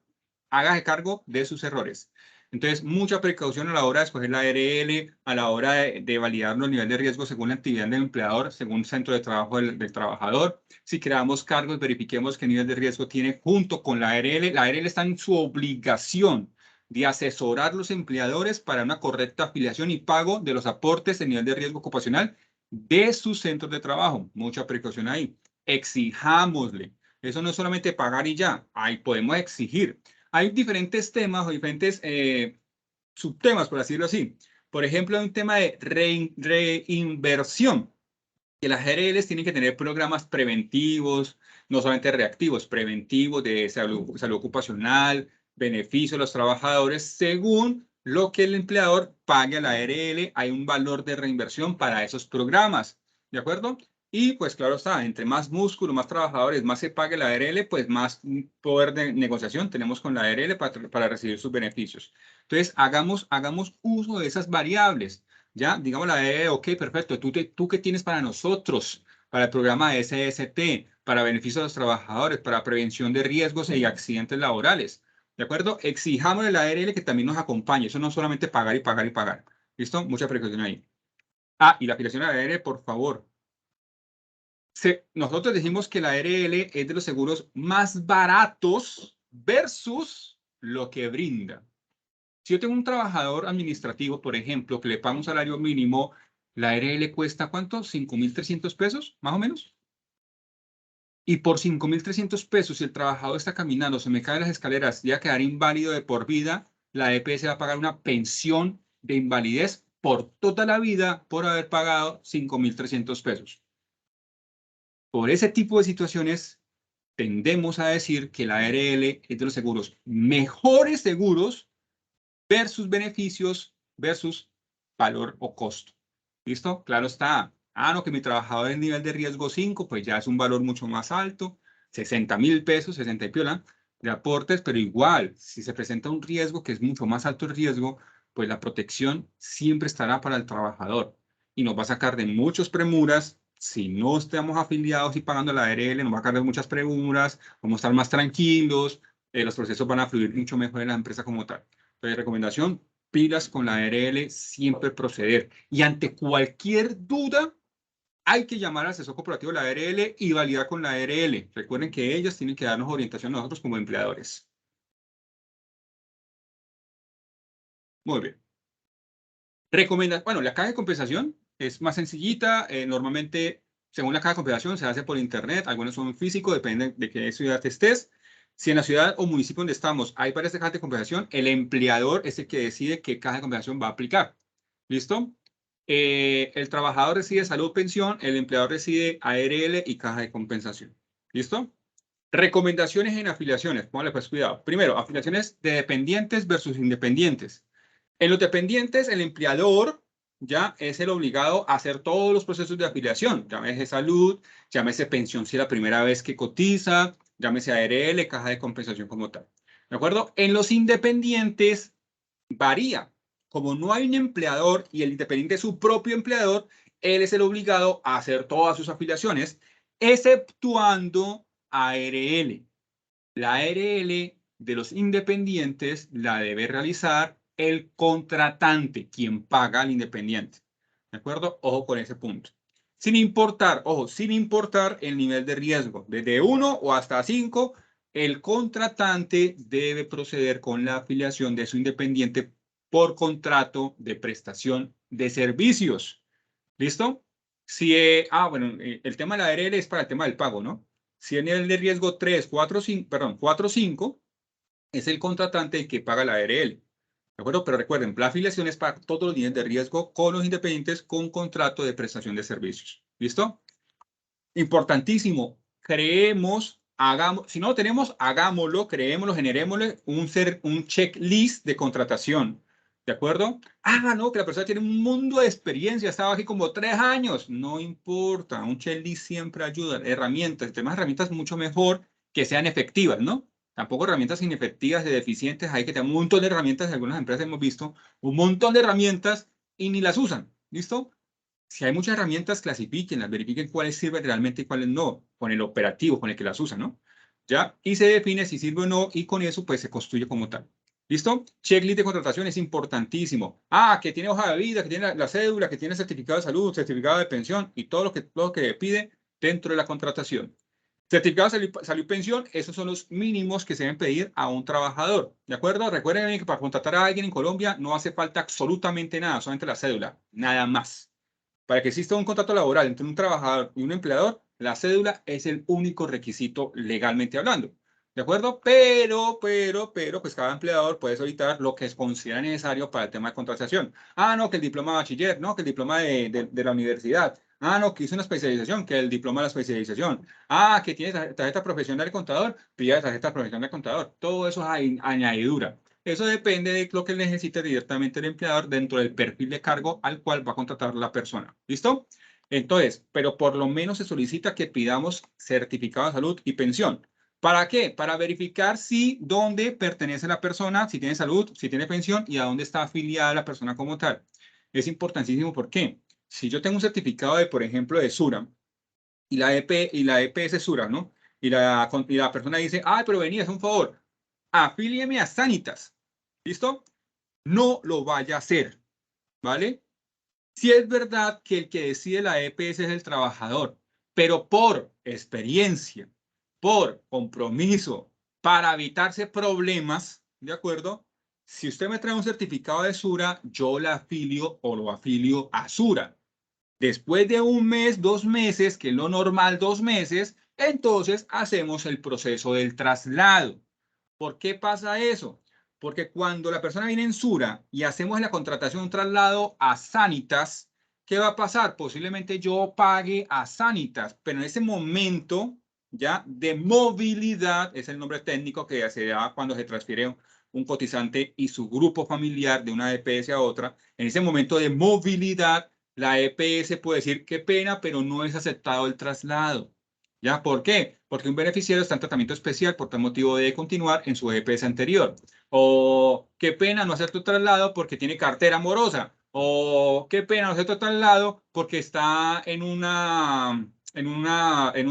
hágase cargo de sus errores. Entonces, mucha precaución a la hora de escoger la ARL, a la hora de validar los niveles de riesgo según la actividad del empleador, según el centro de trabajo del trabajador. Si creamos cargos, verifiquemos qué nivel de riesgo tiene junto con la ARL. La ARL está en su obligación de asesorar a los empleadores para una correcta afiliación y pago de los aportes de nivel de riesgo ocupacional de sus centros de trabajo. Mucha precaución ahí. Exijámosle. Eso no es solamente pagar y ya. Ahí podemos exigir. Hay diferentes temas o diferentes subtemas, por decirlo así. Por ejemplo, hay un tema de reinversión, que las GRLs tienen que tener programas preventivos, no solamente reactivos, preventivos de salud ocupacional, beneficio a los trabajadores, según lo que el empleador pague a la ARL, hay un valor de reinversión para esos programas, ¿de acuerdo? Y pues claro está, entre más músculo, más trabajadores, más se pague la ARL, pues más poder de negociación tenemos con la ARL para recibir sus beneficios. Entonces, hagamos uso de esas variables. Ya, digamos ok, perfecto. ¿Tú qué tienes para nosotros? Para el programa de SST, para beneficio de los trabajadores, para prevención de riesgos y accidentes laborales. ¿De acuerdo? Exijamos de la ARL que también nos acompañe. Eso no es solamente pagar y pagar y pagar. ¿Listo? Mucha precaución ahí. Ah, y la afiliación a la ARL, por favor. Nosotros decimos que la ARL es de los seguros más baratos versus lo que brinda. Si yo tengo un trabajador administrativo, por ejemplo, que le paga un salario mínimo, la ARL cuesta ¿cuánto? ¿5.300 pesos, más o menos? Y por 5.300 pesos, si el trabajador está caminando, se me caen las escaleras y va a quedar inválido de por vida, la EPS va a pagar una pensión de invalidez por toda la vida por haber pagado 5.300 pesos. Por ese tipo de situaciones, tendemos a decir que la ARL es de los seguros mejores seguros versus beneficios versus valor o costo. ¿Listo? Claro está. Ah, no, que mi trabajador es nivel de riesgo 5, pues ya es un valor mucho más alto, 60.000 pesos, 60 y piola de aportes, pero igual, si se presenta un riesgo que es mucho más alto el riesgo, pues la protección siempre estará para el trabajador y nos va a sacar de muchas premuras. Si no estamos afiliados y pagando la ARL, nos va a sacar de muchas premuras, vamos a estar más tranquilos, los procesos van a fluir mucho mejor en la empresa como tal. Entonces, recomendación, pilas con la ARL, siempre proceder. Y ante cualquier duda, hay que llamar al asesor corporativo de la ARL y validar con la ARL. Recuerden que ellas tienen que darnos orientación a nosotros como empleadores. Muy bien. Bueno, la caja de compensación es más sencillita. Normalmente, según la caja de compensación, se hace por internet. Algunos son físicos, depende de qué ciudad estés. Si en la ciudad o municipio donde estamos hay varias cajas de compensación, el empleador es el que decide qué caja de compensación va a aplicar. ¿Listo? El trabajador recibe salud, pensión, el empleador recibe ARL y caja de compensación. ¿Listo? Recomendaciones en afiliaciones. Póngale pues cuidado. Primero, afiliaciones de dependientes versus independientes. En los dependientes, el empleador ya es el obligado a hacer todos los procesos de afiliación. Llámese salud, llámese pensión si es la primera vez que cotiza, llámese ARL, caja de compensación como tal. ¿De acuerdo? En los independientes varía. Como no hay un empleador y el independiente es su propio empleador, él es el obligado a hacer todas sus afiliaciones, exceptuando ARL. La ARL de los independientes la debe realizar el contratante, quien paga al independiente. ¿De acuerdo? Ojo con ese punto. Sin importar, ojo, sin importar el nivel de riesgo, desde 1 o hasta 5, el contratante debe proceder con la afiliación de su independiente por contrato de prestación de servicios. ¿Listo? Si, bueno, el tema de la ARL es para el tema del pago, ¿no? Si el nivel de riesgo 3, 4, 5, perdón, 4, 5, es el contratante el que paga la ARL. ¿De acuerdo? Pero recuerden, la afiliación es para todos los niveles de riesgo con los independientes con contrato de prestación de servicios. ¿Listo? Importantísimo. Si no lo tenemos, hagámoslo, creémoslo, generémosle un checklist de contratación. ¿De acuerdo? Ah, no, que la persona tiene un mundo de experiencia, estaba aquí como 3 años. No importa, un checklist siempre ayuda. Herramientas, temas herramientas mucho mejor que sean efectivas, ¿no? Tampoco herramientas inefectivas, de deficientes. Hay que tener un montón de herramientas, en algunas empresas hemos visto un montón de herramientas y ni las usan. ¿Listo? Si hay muchas herramientas, clasifiquenlas, verifiquen cuáles sirven realmente y cuáles no, con el operativo con el que las usan, ¿no? ¿Ya? Y se define si sirve o no, y con eso pues se construye como tal. ¿Listo? Checklist de contratación es importantísimo. Ah, que tiene hoja de vida, que tiene la cédula, que tiene certificado de salud, certificado de pensión y todo lo que pide dentro de la contratación. Certificado de salud y pensión, esos son los mínimos que se deben pedir a un trabajador. ¿De acuerdo? Recuerden que para contratar a alguien en Colombia no hace falta absolutamente nada, solamente la cédula, nada más. Para que exista un contrato laboral entre un trabajador y un empleador, la cédula es el único requisito legalmente hablando. ¿De acuerdo? Pues cada empleador puede solicitar lo que considera necesario para el tema de contratación. Ah, no, que el diploma de bachiller, no, que el diploma de la universidad. Ah, no, que hizo una especialización, que el diploma de la especialización. Ah, que tiene tarjeta profesional de contador, pide tarjeta profesional de contador. Todo eso es añadidura. Eso depende de lo que necesite directamente el empleador dentro del perfil de cargo al cual va a contratar la persona. ¿Listo? Entonces, pero por lo menos se solicita que pidamos certificado de salud y pensión. ¿Para qué? Para verificar si dónde pertenece la persona, si tiene salud, si tiene pensión y a dónde está afiliada la persona como tal. Es importantísimo. ¿Por qué? Si yo tengo un certificado de, por ejemplo, de SURA y la EPS SURA, ¿no? Y la persona dice, ay, pero vení, es un favor, afílieme a Sanitas. ¿Listo? No lo vaya a hacer, ¿vale? Si es verdad que el que decide la EPS es el trabajador, pero por experiencia, por compromiso, para evitarse problemas, ¿de acuerdo? Si usted me trae un certificado de SURA, yo la afilio o lo afilio a SURA. Después de un mes, 2 meses, que es lo normal, 2 meses, entonces hacemos el proceso del traslado. ¿Por qué pasa eso? Porque cuando la persona viene en SURA y hacemos la contratación, un traslado a Sanitas, ¿qué va a pasar? Posiblemente yo pague a Sanitas, pero en ese momento ya de movilidad, es el nombre técnico que se da cuando se transfiere un cotizante y su grupo familiar de una EPS a otra. En ese momento de movilidad, la EPS puede decir qué pena, pero no es aceptado el traslado. ¿Ya? ¿Por qué? Porque un beneficiario está en tratamiento especial por tal motivo de continuar en su EPS anterior. O qué pena no hacer tu traslado porque tiene cartera morosa. O qué pena no hacer tu traslado porque está en un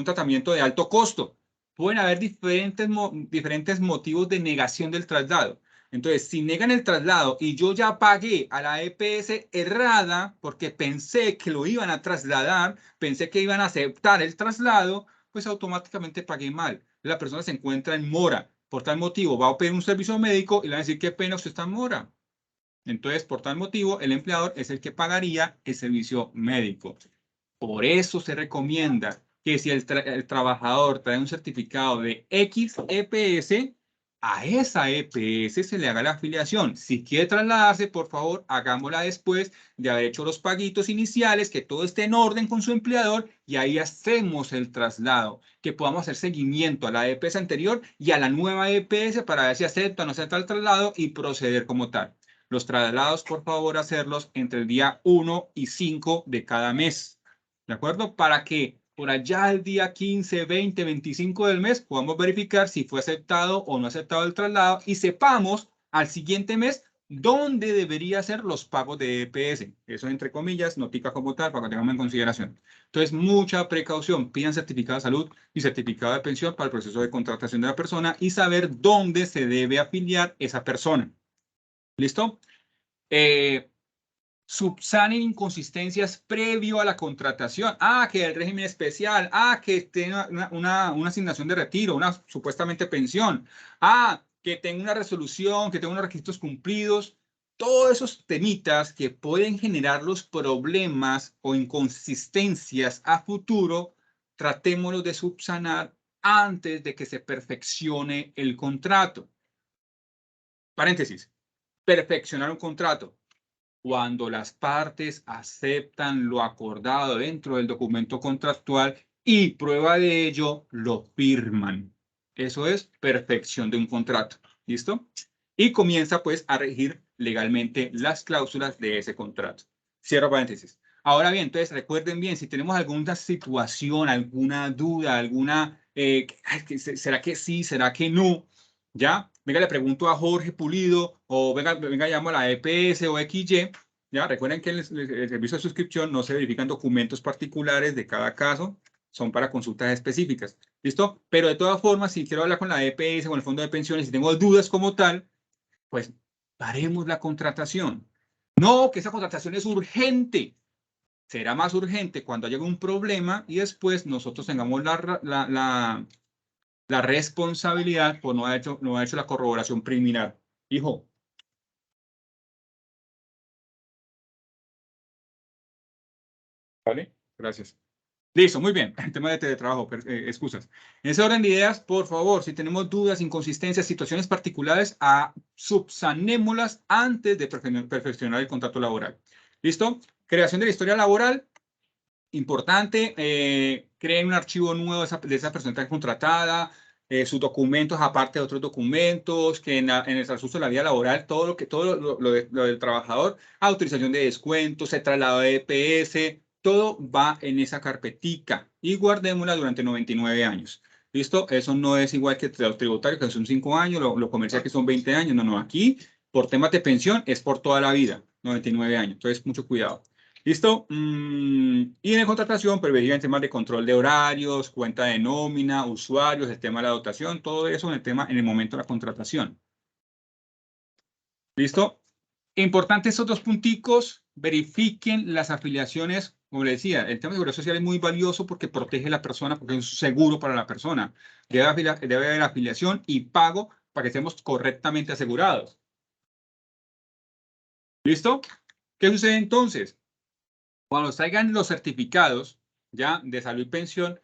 tratamiento de alto costo. Pueden haber diferentes motivos de negación del traslado. Entonces, si negan el traslado y yo ya pagué a la EPS errada porque pensé que lo iban a trasladar, pensé que iban a aceptar el traslado, pues automáticamente pagué mal. La persona se encuentra en mora. Por tal motivo, va a pedir un servicio médico y le va a decir, qué pena, usted está en mora. Entonces, por tal motivo, el empleador es el que pagaría el servicio médico. Por eso se recomienda que si el trabajador trae un certificado de X EPS, a esa EPS se le haga la afiliación. Si quiere trasladarse, por favor, hagámosla después de haber hecho los paguitos iniciales, que todo esté en orden con su empleador y ahí hacemos el traslado, que podamos hacer seguimiento a la EPS anterior y a la nueva EPS para ver si acepta o no acepta el traslado y proceder como tal. Los traslados, por favor, hacerlos entre el día 1 y 5 de cada mes. ¿De acuerdo? Para que por allá el día 15, 20, 25 del mes podamos verificar si fue aceptado o no aceptado el traslado y sepamos al siguiente mes dónde debería ser los pagos de EPS. Eso entre comillas, notica como tal, para que tengamos en consideración. Entonces, mucha precaución. Pidan certificado de salud y certificado de pensión para el proceso de contratación de la persona y saber dónde se debe afiliar esa persona. ¿Listo? Subsanen inconsistencias previo a la contratación. Ah, que el régimen especial. Ah, que tenga una asignación de retiro, una supuestamente pensión. Ah, que tenga una resolución, que tenga unos requisitos cumplidos. Todos esos temitas que pueden generar los problemas o inconsistencias a futuro, tratémoslos de subsanar antes de que se perfeccione el contrato. Paréntesis. Perfeccionar un contrato. Cuando las partes aceptan lo acordado dentro del documento contractual y prueba de ello, lo firman. Eso es perfección de un contrato. ¿Listo? Y comienza pues a regir legalmente las cláusulas de ese contrato. Cierro paréntesis. Ahora bien, entonces recuerden bien, si tenemos alguna situación, alguna duda, ¿será que sí, será que no? ¿ya? Venga, le pregunto a Jorge Pulido, o venga, llamo a la EPS o XY, ¿ya? Recuerden que en el servicio de suscripción no se verifican documentos particulares de cada caso, son para consultas específicas, ¿listo? Pero de todas formas, si quiero hablar con la EPS o el fondo de pensiones, si tengo dudas como tal, pues haremos la contratación. No, que esa contratación es urgente. Será más urgente cuando haya un problema y después nosotros tengamos la responsabilidad por no haber hecho la corroboración preliminar. Hijo. ¿Vale? Gracias. Listo, muy bien. El tema de teletrabajo, excusas. En ese orden de ideas, por favor, si tenemos dudas, inconsistencias, situaciones particulares, subsanémoslas antes de perfeccionar el contrato laboral. ¿Listo? Creación de la historia laboral. Importante, creen un archivo nuevo de esa persona contratada, sus documentos aparte de otros documentos, que en el transcurso de la vida laboral, todo lo del trabajador, autorización de descuentos, se traslado de EPS, todo va en esa carpetica y guardémosla durante 99 años. ¿Listo? Eso no es igual que los tributarios, que son 5 años, lo comercial, que son 20 años. No, no, aquí por temas de pensión es por toda la vida, 99 años. Entonces, mucho cuidado. ¿Listo? Y en contratación, pero en temas de control de horarios, cuenta de nómina, usuarios, el tema de la dotación, todo eso en el momento de la contratación. ¿Listo? Importante estos dos punticos, verifiquen las afiliaciones. Como le decía, el tema de seguridad social es muy valioso porque protege a la persona, porque es seguro para la persona. Debe haber afiliación y pago para que estemos correctamente asegurados. ¿Listo? ¿Qué sucede entonces? Cuando salgan los certificados ya de salud y pensión,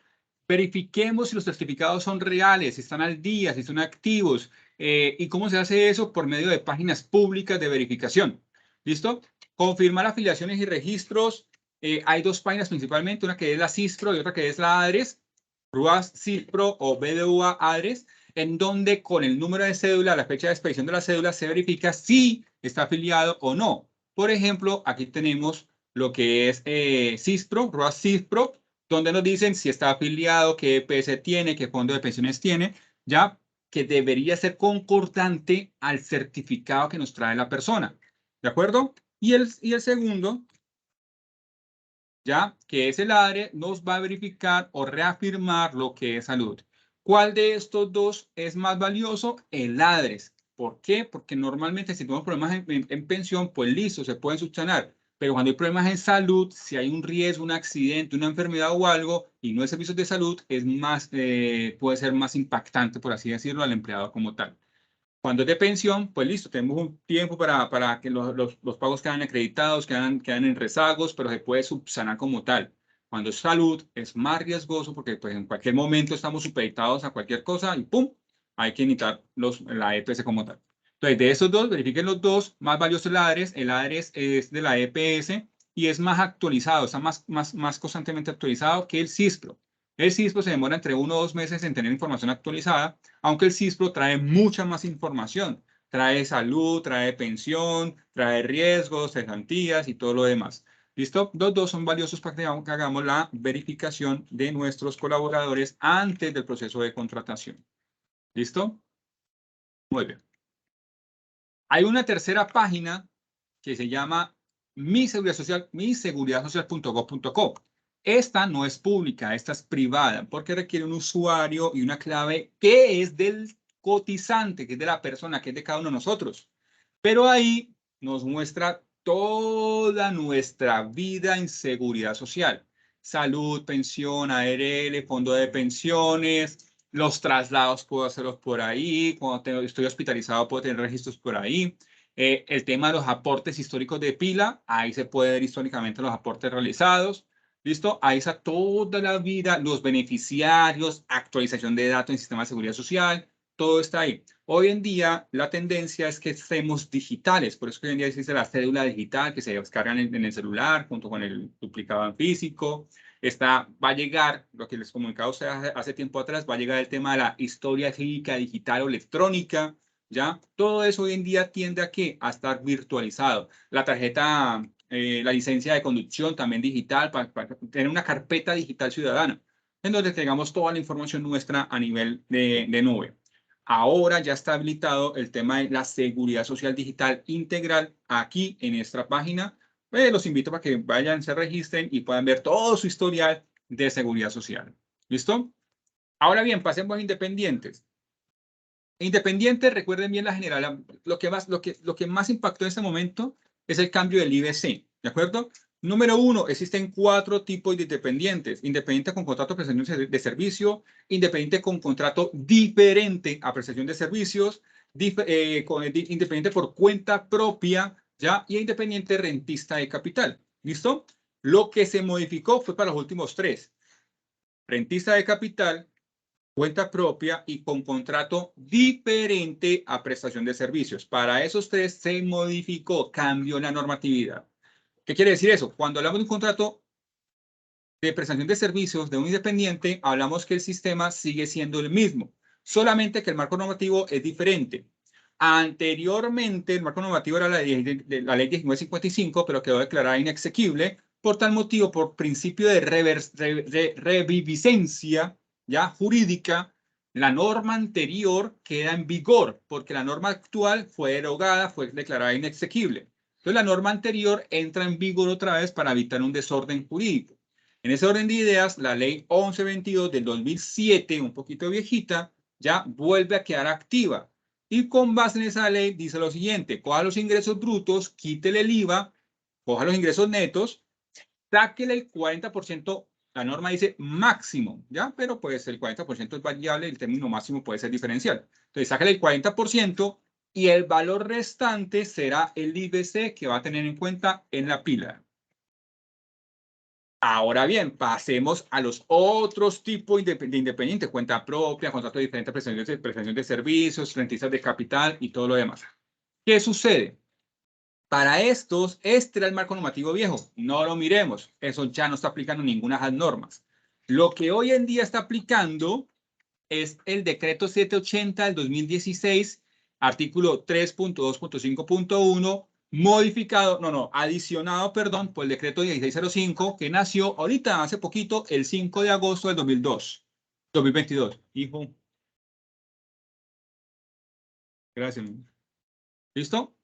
verifiquemos si los certificados son reales, si están al día, si son activos. ¿Y cómo se hace eso? Por medio de páginas públicas de verificación. ¿Listo? Confirmar afiliaciones y registros. Hay dos páginas principalmente, una que es la CISPRO y otra que es la ADRES, RUAS CISPRO o BDUA ADRES, en donde con el número de cédula, la fecha de expedición de la cédula, se verifica si está afiliado o no. Por ejemplo, aquí tenemos lo que es CISPRO, RUAS CISPRO, donde nos dicen si está afiliado, qué EPS tiene, qué fondo de pensiones tiene, ya que debería ser concordante al certificado que nos trae la persona. ¿De acuerdo? Y el segundo, ya que es el ADRE, nos va a verificar o reafirmar lo que es salud. ¿Cuál de estos dos es más valioso? El ADRES. ¿Por qué? Porque normalmente si tenemos problemas en pensión, pues listo, se pueden subsanar. Pero cuando hay problemas en salud, si hay un riesgo, un accidente, una enfermedad o algo, y no hay servicios de salud, es más, puede ser más impactante, por así decirlo, al empleado como tal. Cuando es de pensión, pues listo, tenemos un tiempo para que los pagos quedan acreditados, quedan en rezagos, pero se puede subsanar como tal. Cuando es salud, es más riesgoso porque pues, en cualquier momento estamos supeditados a cualquier cosa y ¡pum! Hay que iniciar la EPS como tal. Entonces, de esos dos, verifiquen los dos. Más valioso el ADRES. El ADRES es de la EPS y es más actualizado, está más constantemente actualizado que el CISPRO. El CISPRO se demora entre 1 o 2 meses en tener información actualizada, aunque el CISPRO trae mucha más información. Trae salud, trae pensión, trae riesgos, cesantías y todo lo demás. ¿Listo? Los dos son valiosos para que hagamos la verificación de nuestros colaboradores antes del proceso de contratación. ¿Listo? Muy bien. Hay una tercera página que se llama miseguridadsocial.gov.co. Esta no es pública, esta es privada, porque requiere un usuario y una clave que es del cotizante, que es de la persona, que es de cada uno de nosotros. Pero ahí nos muestra toda nuestra vida en seguridad social. Salud, pensión, ARL, fondo de pensiones, los traslados puedo hacerlos por ahí, cuando estoy hospitalizado puedo tener registros por ahí. El tema de los aportes históricos de pila, ahí se puede ver históricamente los aportes realizados. ¿Listo? Ahí está toda la vida, los beneficiarios, actualización de datos en sistema de seguridad social, todo está ahí. Hoy en día la tendencia es que estemos digitales, por eso que hoy en día existe la cédula digital que se descargan en el celular junto con el duplicado en físico. Va a llegar, lo que les comunicaba hace tiempo atrás, va a llegar el tema de la historia clínica digital o electrónica, ¿ya? Todo eso hoy en día tiende a ¿qué? A estar virtualizado. La tarjeta, la licencia de conducción también digital, para tener una carpeta digital ciudadana, en donde tengamos toda la información nuestra a nivel de nube. ahora ya está habilitado el tema de la seguridad social digital integral aquí en esta página. Los invito para que vayan, se registren y puedan ver todo su historial de seguridad social. ¿Listo? Ahora bien, pasemos a independientes. Independientes, recuerden bien la general, lo que más impactó en este momento es el cambio del IBC, ¿de acuerdo? Número 1, existen 4 tipos de independientes. Independiente con contrato de prestación de servicio, independiente con contrato diferente a prestación de servicios, independiente por cuenta propia, ¿ya? Y independiente rentista de capital, ¿listo? Lo que se modificó fue para los últimos 3. Rentista de capital, cuenta propia y con contrato diferente a prestación de servicios. Para esos 3 se modificó, cambió la normatividad. ¿Qué quiere decir eso? Cuando hablamos de un contrato de prestación de servicios de un independiente, hablamos que el sistema sigue siendo el mismo, solamente que el marco normativo es diferente. Anteriormente, el marco normativo era la ley 1955, pero quedó declarada inexequible. Por tal motivo, por principio de reviviscencia ya jurídica, la norma anterior queda en vigor, porque la norma actual fue derogada, fue declarada inexequible. Entonces, la norma anterior entra en vigor otra vez para evitar un desorden jurídico. En ese orden de ideas, la ley 1122 del 2007, un poquito viejita, ya vuelve a quedar activa. Y con base en esa ley dice lo siguiente: coja los ingresos brutos, quítele el IVA, coja los ingresos netos, sáquele el 40%, la norma dice máximo, ¿ya? Pero pues el 40% es variable, el término máximo puede ser diferencial. Entonces, sáquele el 40% y el valor restante será el IBC que va a tener en cuenta en la pila. Ahora bien, pasemos a los otros tipos de independientes, cuenta propia, contrato diferente, prestación de servicios, rentistas de capital y todo lo demás. ¿Qué sucede? Para estos, este era el marco normativo viejo. No lo miremos. Eso ya no está aplicando ninguna de las normas. Lo que hoy en día está aplicando es el decreto 780 del 2016, artículo 3.2.5.1, adicionado, perdón, por el decreto 1605, que nació ahorita, hace poquito, el 5 de agosto del 2022. Hijo. Gracias. ¿Listo?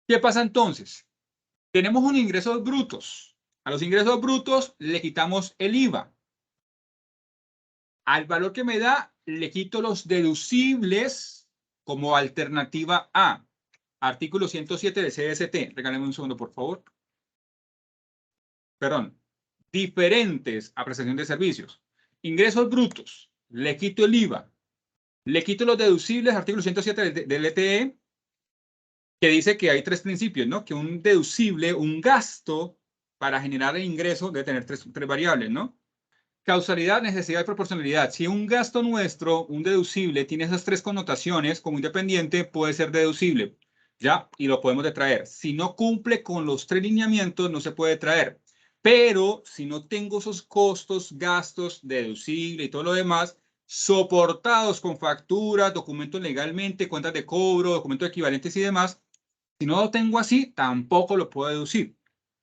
¿Qué pasa entonces? Tenemos unos ingresos brutos. A los ingresos brutos le quitamos el IVA. Al valor que me da, le quito los deducibles como alternativa A. Artículo 107 del CST. Regálame un segundo, por favor. Perdón. Diferentes a prestación de servicios. Ingresos brutos. Le quito el IVA. Le quito los deducibles, artículo 107 del ETE, que dice que hay 3 principios, ¿no? Que un deducible, un gasto para generar el ingreso debe tener tres variables, ¿no? Causalidad, necesidad y proporcionalidad. Si un gasto nuestro, un deducible, tiene esas 3 connotaciones, como independiente, puede ser deducible, ¿ya? Y lo podemos detraer. Si no cumple con los 3 lineamientos, no se puede traer. Pero si no tengo esos costos, gastos, deducible y todo lo demás, soportados con facturas, documentos legalmente, cuentas de cobro, documentos equivalentes y demás, si no lo tengo así, tampoco lo puedo deducir.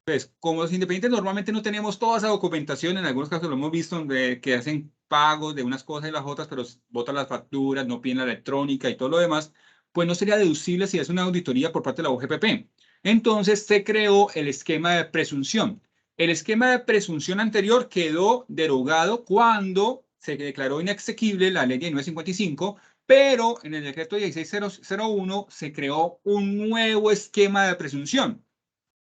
Pues, como los independientes normalmente no tenemos toda esa documentación, en algunos casos lo hemos visto donde que hacen pagos de unas cosas y las otras, pero botan las facturas, no piden la electrónica y todo lo demás, pues no sería deducible si es una auditoría por parte de la UGPP. Entonces se creó el esquema de presunción. El esquema de presunción anterior quedó derogado cuando se declaró inexequible la ley 1955, pero en el decreto 1601 se creó un nuevo esquema de presunción,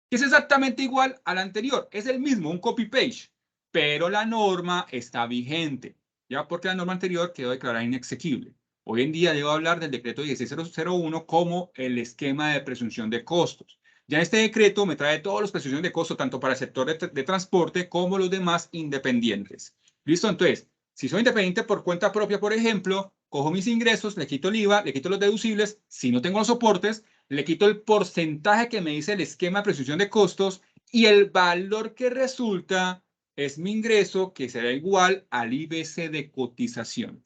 que es exactamente igual al anterior. Es el mismo, un copy-paste, pero la norma está vigente, ya porque la norma anterior quedó declarada inexequible. Hoy en día debo hablar del decreto 1601 como el esquema de presunción de costos. Ya este decreto me trae todos los presunciones de costo, tanto para el sector de transporte como los demás independientes. ¿Listo? Entonces, si soy independiente por cuenta propia, por ejemplo, cojo mis ingresos, le quito el IVA, le quito los deducibles. Si no tengo los soportes, le quito el porcentaje que me dice el esquema de presunción de costos y el valor que resulta es mi ingreso, que será igual al IBC de cotización.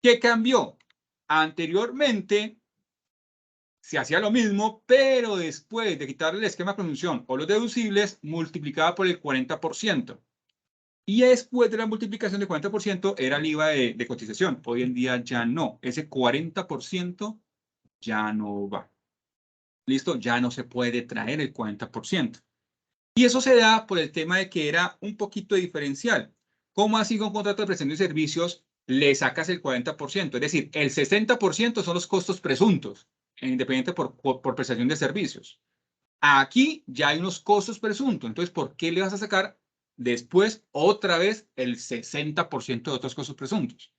¿Qué cambió? Anteriormente se hacía lo mismo, pero después de quitarle el esquema de presunción o los deducibles, multiplicaba por el 40%. Y después de la multiplicación de 40% era el IVA de cotización. Hoy en día ya no. Ese 40% ya no va. ¿Listo? Ya no se puede traer el 40%. Y eso se da por el tema de que era un poquito diferencial. ¿Cómo así con contrato de prestación de servicios le sacas el 40%? Es decir, el 60% son los costos presuntos, independiente por prestación de servicios. Aquí ya hay unos costos presuntos. Entonces, ¿por qué le vas a sacar después otra vez el 60% de otros costos presuntos?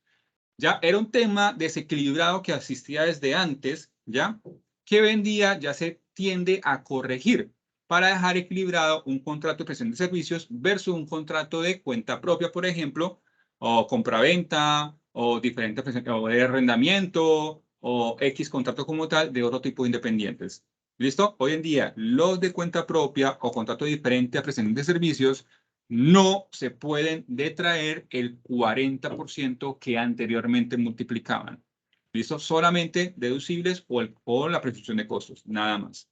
Ya era un tema desequilibrado que existía desde antes, ¿ya? Que hoy en día ya se tiende a corregir para dejar equilibrado un contrato de prestación de servicios versus un contrato de cuenta propia, por ejemplo, o compraventa, o diferentes o de arrendamiento, o X contrato como tal de otro tipo de independientes. ¿Listo? Hoy en día, los de cuenta propia o contrato diferente a prestación de servicios no se pueden detraer el 40% que anteriormente multiplicaban. ¿Listo? Solamente deducibles o la presunción de costos, nada más.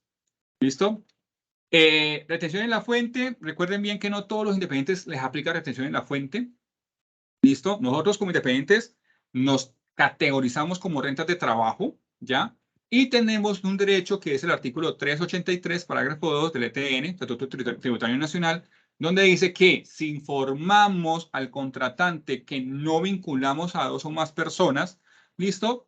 ¿Listo? Retención en la fuente. Recuerden bien que no todos los independientes les aplica retención en la fuente. ¿Listo? Nosotros como independientes nos categorizamos como rentas de trabajo, ¿ya? Y tenemos un derecho que es el artículo 383, parágrafo 2 del ETN, Estatuto Tributario Nacional, donde dice que si informamos al contratante que no vinculamos a dos o más personas, ¿listo?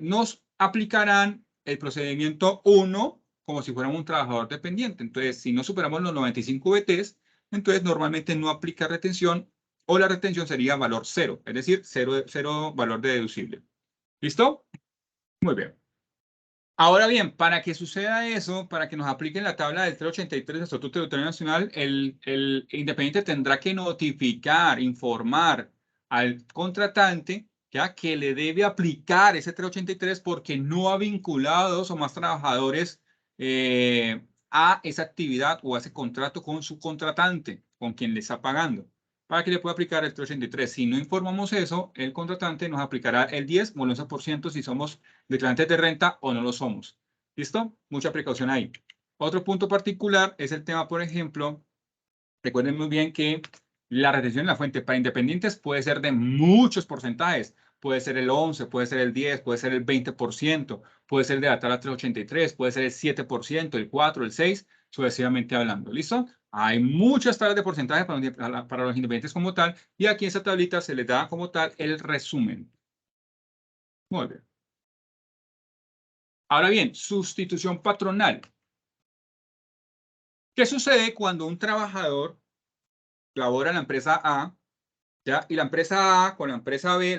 Nos aplicarán el procedimiento 1 como si fuéramos un trabajador dependiente. Entonces, si no superamos los 95 BTs, entonces normalmente no aplica retención o la retención sería valor 0, es decir, cero valor de deducible. ¿Listo? Muy bien. Ahora bien, para que suceda eso, para que nos apliquen la tabla del 383 del Estatuto Tributario Nacional, el independiente tendrá que notificar, informar al contratante ya que le debe aplicar ese 383 porque no ha vinculado a dos o más trabajadores a esa actividad o a ese contrato con su contratante, con quien le está pagando, para que le pueda aplicar el 383. Si no informamos eso, el contratante nos aplicará el 10 o el 11% si somos declarantes de renta o no lo somos. ¿Listo? Mucha precaución ahí. Otro punto particular es el tema, por ejemplo, recuerden muy bien que la retención en la fuente para independientes puede ser de muchos porcentajes. Puede ser el 11, puede ser el 10, puede ser el 20%, puede ser de la tabla 383, puede ser el 7%, el 4, el 6, sucesivamente hablando. ¿Listo? Hay muchas tablas de porcentaje para los independientes como tal, y aquí en esta tablita se les da como tal el resumen. Muy bien. Ahora bien, sustitución patronal. ¿Qué sucede cuando un trabajador labora en la empresa A, ¿ya? Y la empresa A con la empresa B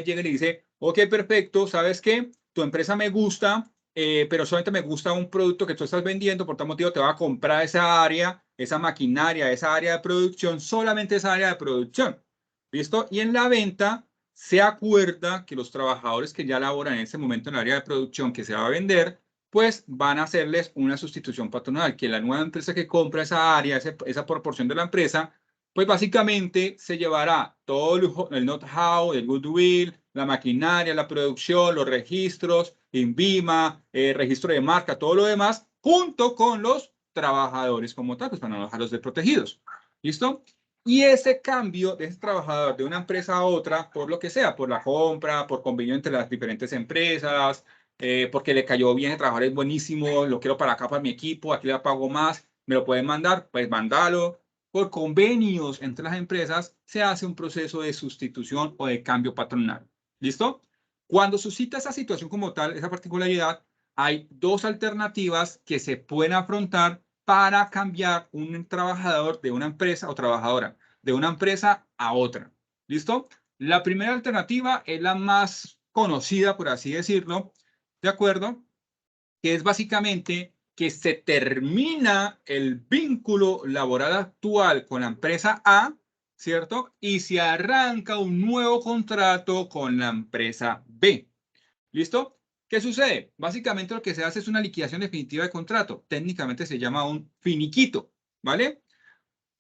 llega y le dice, ok, perfecto, ¿sabes qué? Tu empresa me gusta, pero solamente me gusta un producto que tú estás vendiendo, por tal motivo te va a comprar esa área, esa maquinaria, esa área de producción, solamente esa área de producción. ¿Listo? Y en la venta se acuerda que los trabajadores que ya laboran en ese momento en el área de producción que se va a vender, pues van a hacerles una sustitución patronal, que la nueva empresa que compra esa área, esa proporción de la empresa, pues básicamente se llevará todo el know-how, el goodwill, la maquinaria, la producción, los registros, INVIMA, registro de marca, todo lo demás, junto con los trabajadores como tal, pues para no dejarlos desprotegidos. ¿Listo? Y ese cambio de ese trabajador de una empresa a otra, por lo que sea, por la compra, por convenio entre las diferentes empresas, porque le cayó bien, el trabajador es buenísimo, lo quiero para acá, para mi equipo, aquí le pago más, me lo pueden mandar, pues mandalo. Por convenios entre las empresas se hace un proceso de sustitución o de cambio patronal. ¿Listo? Cuando suscita esa situación como tal, esa particularidad, hay dos alternativas que se pueden afrontar para cambiar un trabajador de una empresa o trabajadora de una empresa a otra. ¿Listo? La primera alternativa es la más conocida, por así decirlo, ¿de acuerdo? Que es básicamente que se termina el vínculo laboral actual con la empresa A, ¿cierto? Y se arranca un nuevo contrato con la empresa B. ¿Listo? ¿Qué sucede? Básicamente lo que se hace es una liquidación definitiva de contrato. Técnicamente se llama un finiquito, ¿vale?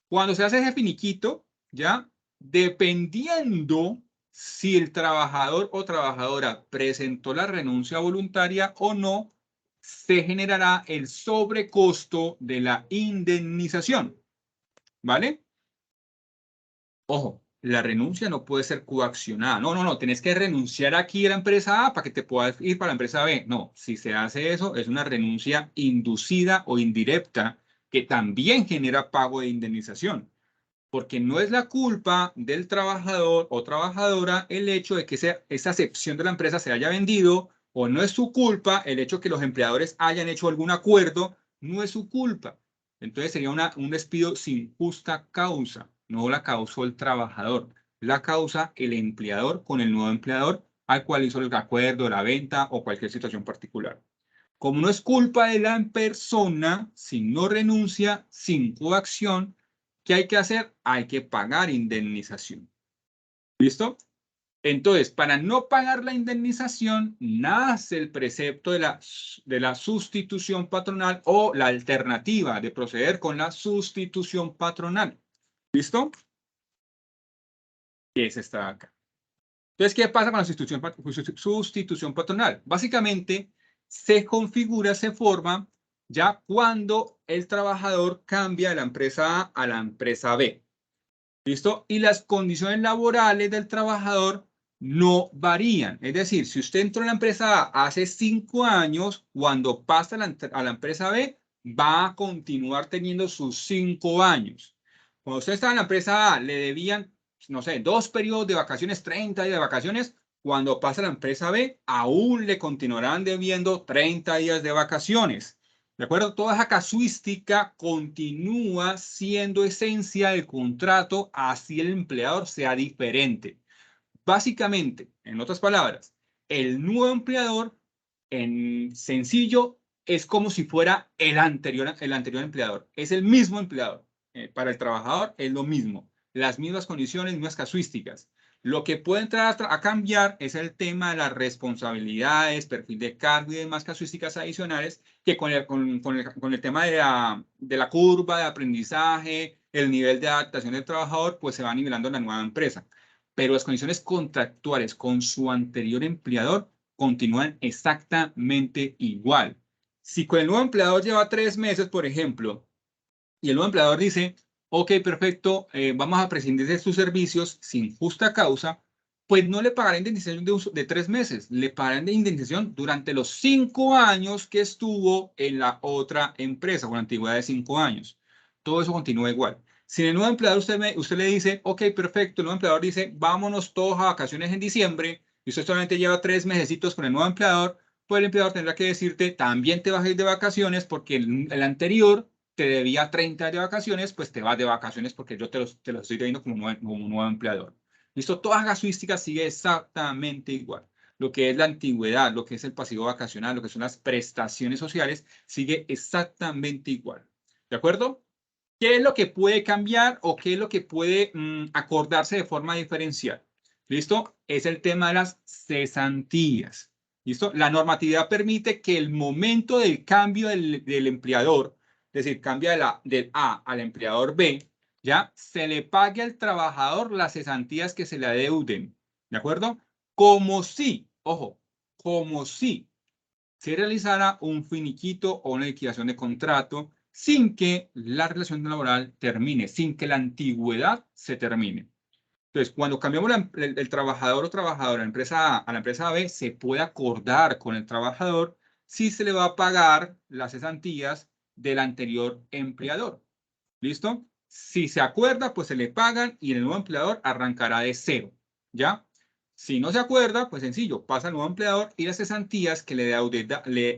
Cuando se hace ese finiquito, ¿ya? Dependiendo si el trabajador o trabajadora presentó la renuncia voluntaria o no, se generará el sobrecosto de la indemnización, ¿vale? Ojo, la renuncia no puede ser coaccionada. No, no, no, tienes que renunciar aquí a la empresa A para que te puedas ir para la empresa B. No, si se hace eso, es una renuncia inducida o indirecta que también genera pago de indemnización. Porque no es la culpa del trabajador o trabajadora el hecho de que esa sección de la empresa se haya vendido, o no es su culpa el hecho de que los empleadores hayan hecho algún acuerdo, no es su culpa. Entonces sería un despido sin justa causa, no la causó el trabajador, la causa el empleador con el nuevo empleador al cual hizo el acuerdo, la venta o cualquier situación particular. Como no es culpa de la persona, si no renuncia sin coacción, ¿qué hay que hacer? Hay que pagar indemnización. ¿Listo? Entonces, para no pagar la indemnización, nace el precepto de la sustitución patronal o la alternativa de proceder con la sustitución patronal. ¿Listo? Que es esta de acá. Entonces, ¿qué pasa con la sustitución patronal? Básicamente, se configura, se forma ya cuando el trabajador cambia de la empresa A a la empresa B. ¿Listo? Y las condiciones laborales del trabajador no varían. Es decir, si usted entró en la empresa A hace 5 años, cuando pasa a la empresa B, va a continuar teniendo sus 5 años. Cuando usted estaba en la empresa A, le debían, no sé, 2 periodos de vacaciones, 30 días de vacaciones. Cuando pasa a la empresa B, aún le continuarán debiendo 30 días de vacaciones. ¿De acuerdo? Toda esa casuística continúa siendo esencia del contrato, así el empleador sea diferente. Básicamente, en otras palabras, el nuevo empleador, en sencillo, es como si fuera el anterior empleador. Es el mismo empleador. Para el trabajador es lo mismo. Las mismas condiciones, mismas casuísticas. Lo que puede entrar a cambiar es el tema de las responsabilidades, perfil de cargo y demás casuísticas adicionales que con el tema de la curva de aprendizaje, el nivel de adaptación del trabajador, pues se va nivelando en la nueva empresa. Pero las condiciones contractuales con su anterior empleador continúan exactamente igual. Si con el nuevo empleador lleva 3 meses, por ejemplo, y el nuevo empleador dice, ok, perfecto, vamos a prescindir de sus servicios sin justa causa, pues no le pagará indemnización de 3 meses, le pagarán de indemnización durante los 5 años que estuvo en la otra empresa, con antigüedad de 5 años. Todo eso continúa igual. Si el nuevo empleador usted le dice, ok, perfecto, el nuevo empleador dice, vámonos todos a vacaciones en diciembre, y usted solamente lleva 3 mesecitos con el nuevo empleador, pues el empleador tendrá que decirte, también te vas a ir de vacaciones porque el anterior te debía 30 de vacaciones, pues te vas de vacaciones porque yo te los estoy debiendo como nuevo empleador. ¿Listo? Toda casuística sigue exactamente igual. Lo que es la antigüedad, lo que es el pasivo vacacional, lo que son las prestaciones sociales, sigue exactamente igual. ¿De acuerdo? ¿Qué es lo que puede cambiar o qué es lo que puede acordarse de forma diferencial? ¿Listo? Es el tema de las cesantías. ¿Listo? La normatividad permite que el momento del cambio del empleador, es decir, cambia del A al empleador B, ya se le pague al trabajador las cesantías que se le adeuden. ¿De acuerdo? Como si, ojo, como si se realizara un finiquito o una liquidación de contrato sin que la relación laboral termine, sin que la antigüedad se termine. Entonces, cuando cambiamos el trabajador o trabajadora de la empresa A a la empresa B, se puede acordar con el trabajador si se le va a pagar las cesantías del anterior empleador. ¿Listo? Si se acuerda, pues se le pagan y el nuevo empleador arrancará de cero. ¿Ya? Si no se acuerda, pues sencillo, pasa al nuevo empleador y las cesantías que le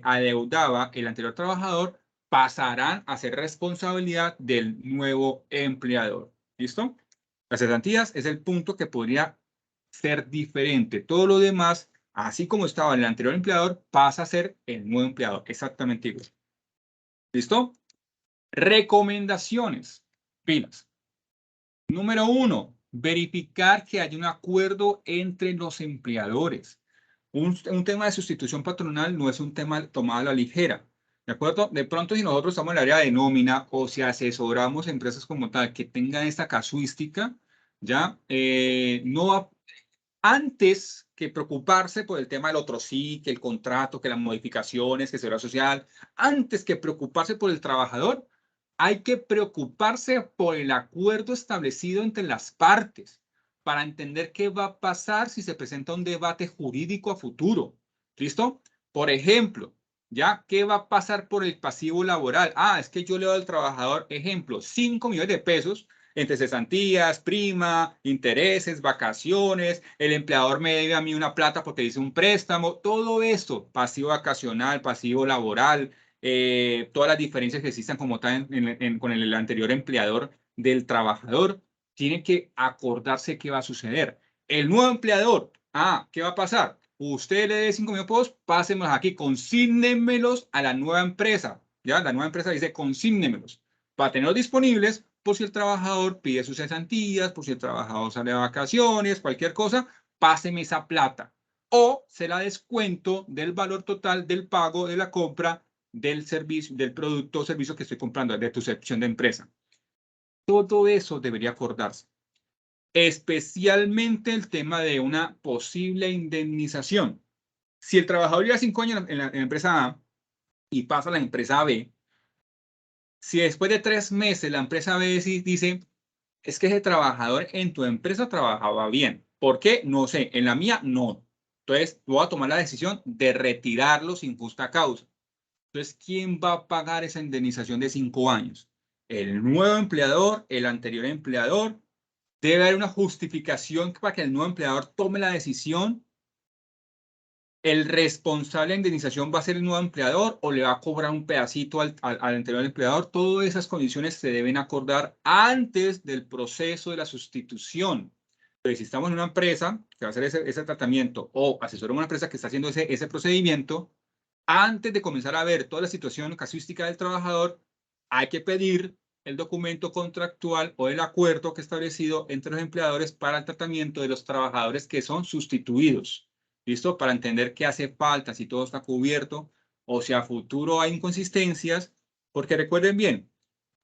adeudaba el anterior trabajador pasarán a ser responsabilidad del nuevo empleador. ¿Listo? Las cesantías es el punto que podría ser diferente. Todo lo demás, así como estaba el anterior empleador, pasa a ser el nuevo empleador. Exactamente igual. ¿Listo? Recomendaciones. Pilas. Número 1, verificar que hay un acuerdo entre los empleadores. Un tema de sustitución patronal no es un tema tomado a la ligera. ¿De acuerdo? De pronto, si nosotros estamos en el área de nómina o si asesoramos empresas como tal que tengan esta casuística, ya no antes que preocuparse por el tema del otro sí, que el contrato, que las modificaciones, que seguridad social, antes que preocuparse por el trabajador, hay que preocuparse por el acuerdo establecido entre las partes para entender qué va a pasar si se presenta un debate jurídico a futuro. ¿Listo? Por ejemplo, ¿ya? ¿Qué va a pasar por el pasivo laboral? Es que yo le doy al trabajador, ejemplo, 5 millones de pesos entre cesantías, prima, intereses, vacaciones, el empleador me debe a mí una plata porque hice un préstamo, todo esto, pasivo vacacional, pasivo laboral, todas las diferencias que existan como tal con el anterior empleador del trabajador, tienen que acordarse qué va a suceder. El nuevo empleador, ¿qué va a pasar? Usted le dé 5 millones de pesos, pásenmelos aquí, consígnemelos a la nueva empresa. ¿Ya? La nueva empresa dice consígnemelos para tenerlos disponibles por si el trabajador pide sus cesantías, por si el trabajador sale de vacaciones, cualquier cosa, páseme esa plata. O se la descuento del valor total del pago de la compra del servicio, del producto o servicio que estoy comprando, de tu sección de empresa. Todo eso debería acordarse. Especialmente el tema de una posible indemnización. Si el trabajador lleva 5 años en la empresa A y pasa a la empresa B, si después de 3 meses la empresa B dice, es que ese trabajador en tu empresa trabajaba bien. ¿Por qué? No sé. En la mía, no. Entonces, voy a tomar la decisión de retirarlo sin justa causa. Entonces, ¿quién va a pagar esa indemnización de 5 años? ¿El nuevo empleador? ¿El anterior empleador? Debe haber una justificación para que el nuevo empleador tome la decisión. ¿El responsable de indemnización va a ser el nuevo empleador o le va a cobrar un pedacito al anterior empleador? Todas esas condiciones se deben acordar antes del proceso de la sustitución. Entonces, si estamos en una empresa que va a hacer ese tratamiento o asesoramos a una empresa que está haciendo ese procedimiento, antes de comenzar a ver toda la situación casuística del trabajador, hay que pedir el documento contractual o el acuerdo que establecido entre los empleadores para el tratamiento de los trabajadores que son sustituidos. ¿Listo? Para entender qué hace falta, si todo está cubierto o si a futuro hay inconsistencias, porque recuerden bien,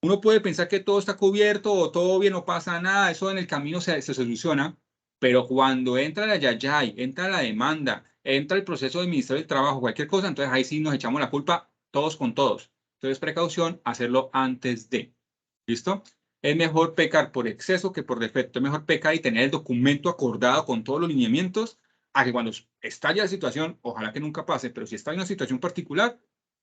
uno puede pensar que todo está cubierto o todo bien, no pasa nada, eso en el camino se soluciona, pero cuando entra la yayay, entra la demanda, entra el proceso del Ministerio del Trabajo, cualquier cosa, entonces ahí sí nos echamos la culpa todos con todos. Entonces, precaución, hacerlo antes de. ¿Listo? Es mejor pecar por exceso que por defecto. Es mejor pecar y tener el documento acordado con todos los lineamientos a que cuando estalle la situación, ojalá que nunca pase, pero si está en una situación particular,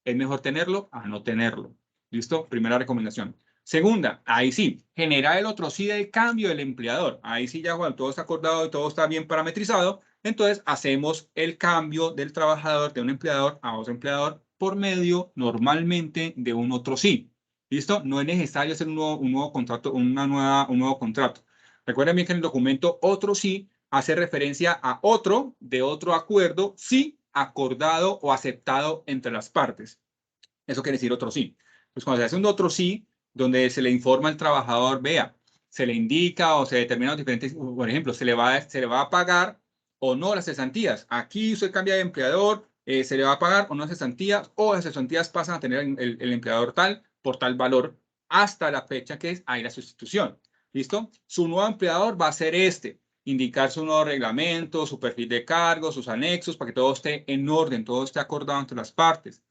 es mejor tenerlo a no tenerlo. ¿Listo? Primera recomendación. Segunda, ahí sí, generar el otro sí del cambio del empleador. Ahí sí ya cuando todo está acordado y todo está bien parametrizado, entonces hacemos el cambio del trabajador de un empleador a otro empleador por medio normalmente de un otro sí. ¿Listo? No es necesario hacer un nuevo contrato, un nuevo contrato. Recuerden bien que en el documento otro sí hace referencia a otro de otro acuerdo sí acordado o aceptado entre las partes. Eso quiere decir otro sí. Pues cuando se hace un otro sí, donde se le informa al trabajador, vea, se le indica o se determinan diferentes, por ejemplo, se le va a pagar o no las cesantías. Aquí usted cambia de empleador, se le va a pagar o no cesantías, o las cesantías pasan a tener el empleador tal por tal valor hasta la fecha que es ahí la sustitución. ¿Listo? Su nuevo empleador va a ser indicar su nuevo reglamento, su perfil de cargo, sus anexos, para que todo esté en orden, todo esté acordado entre las partes.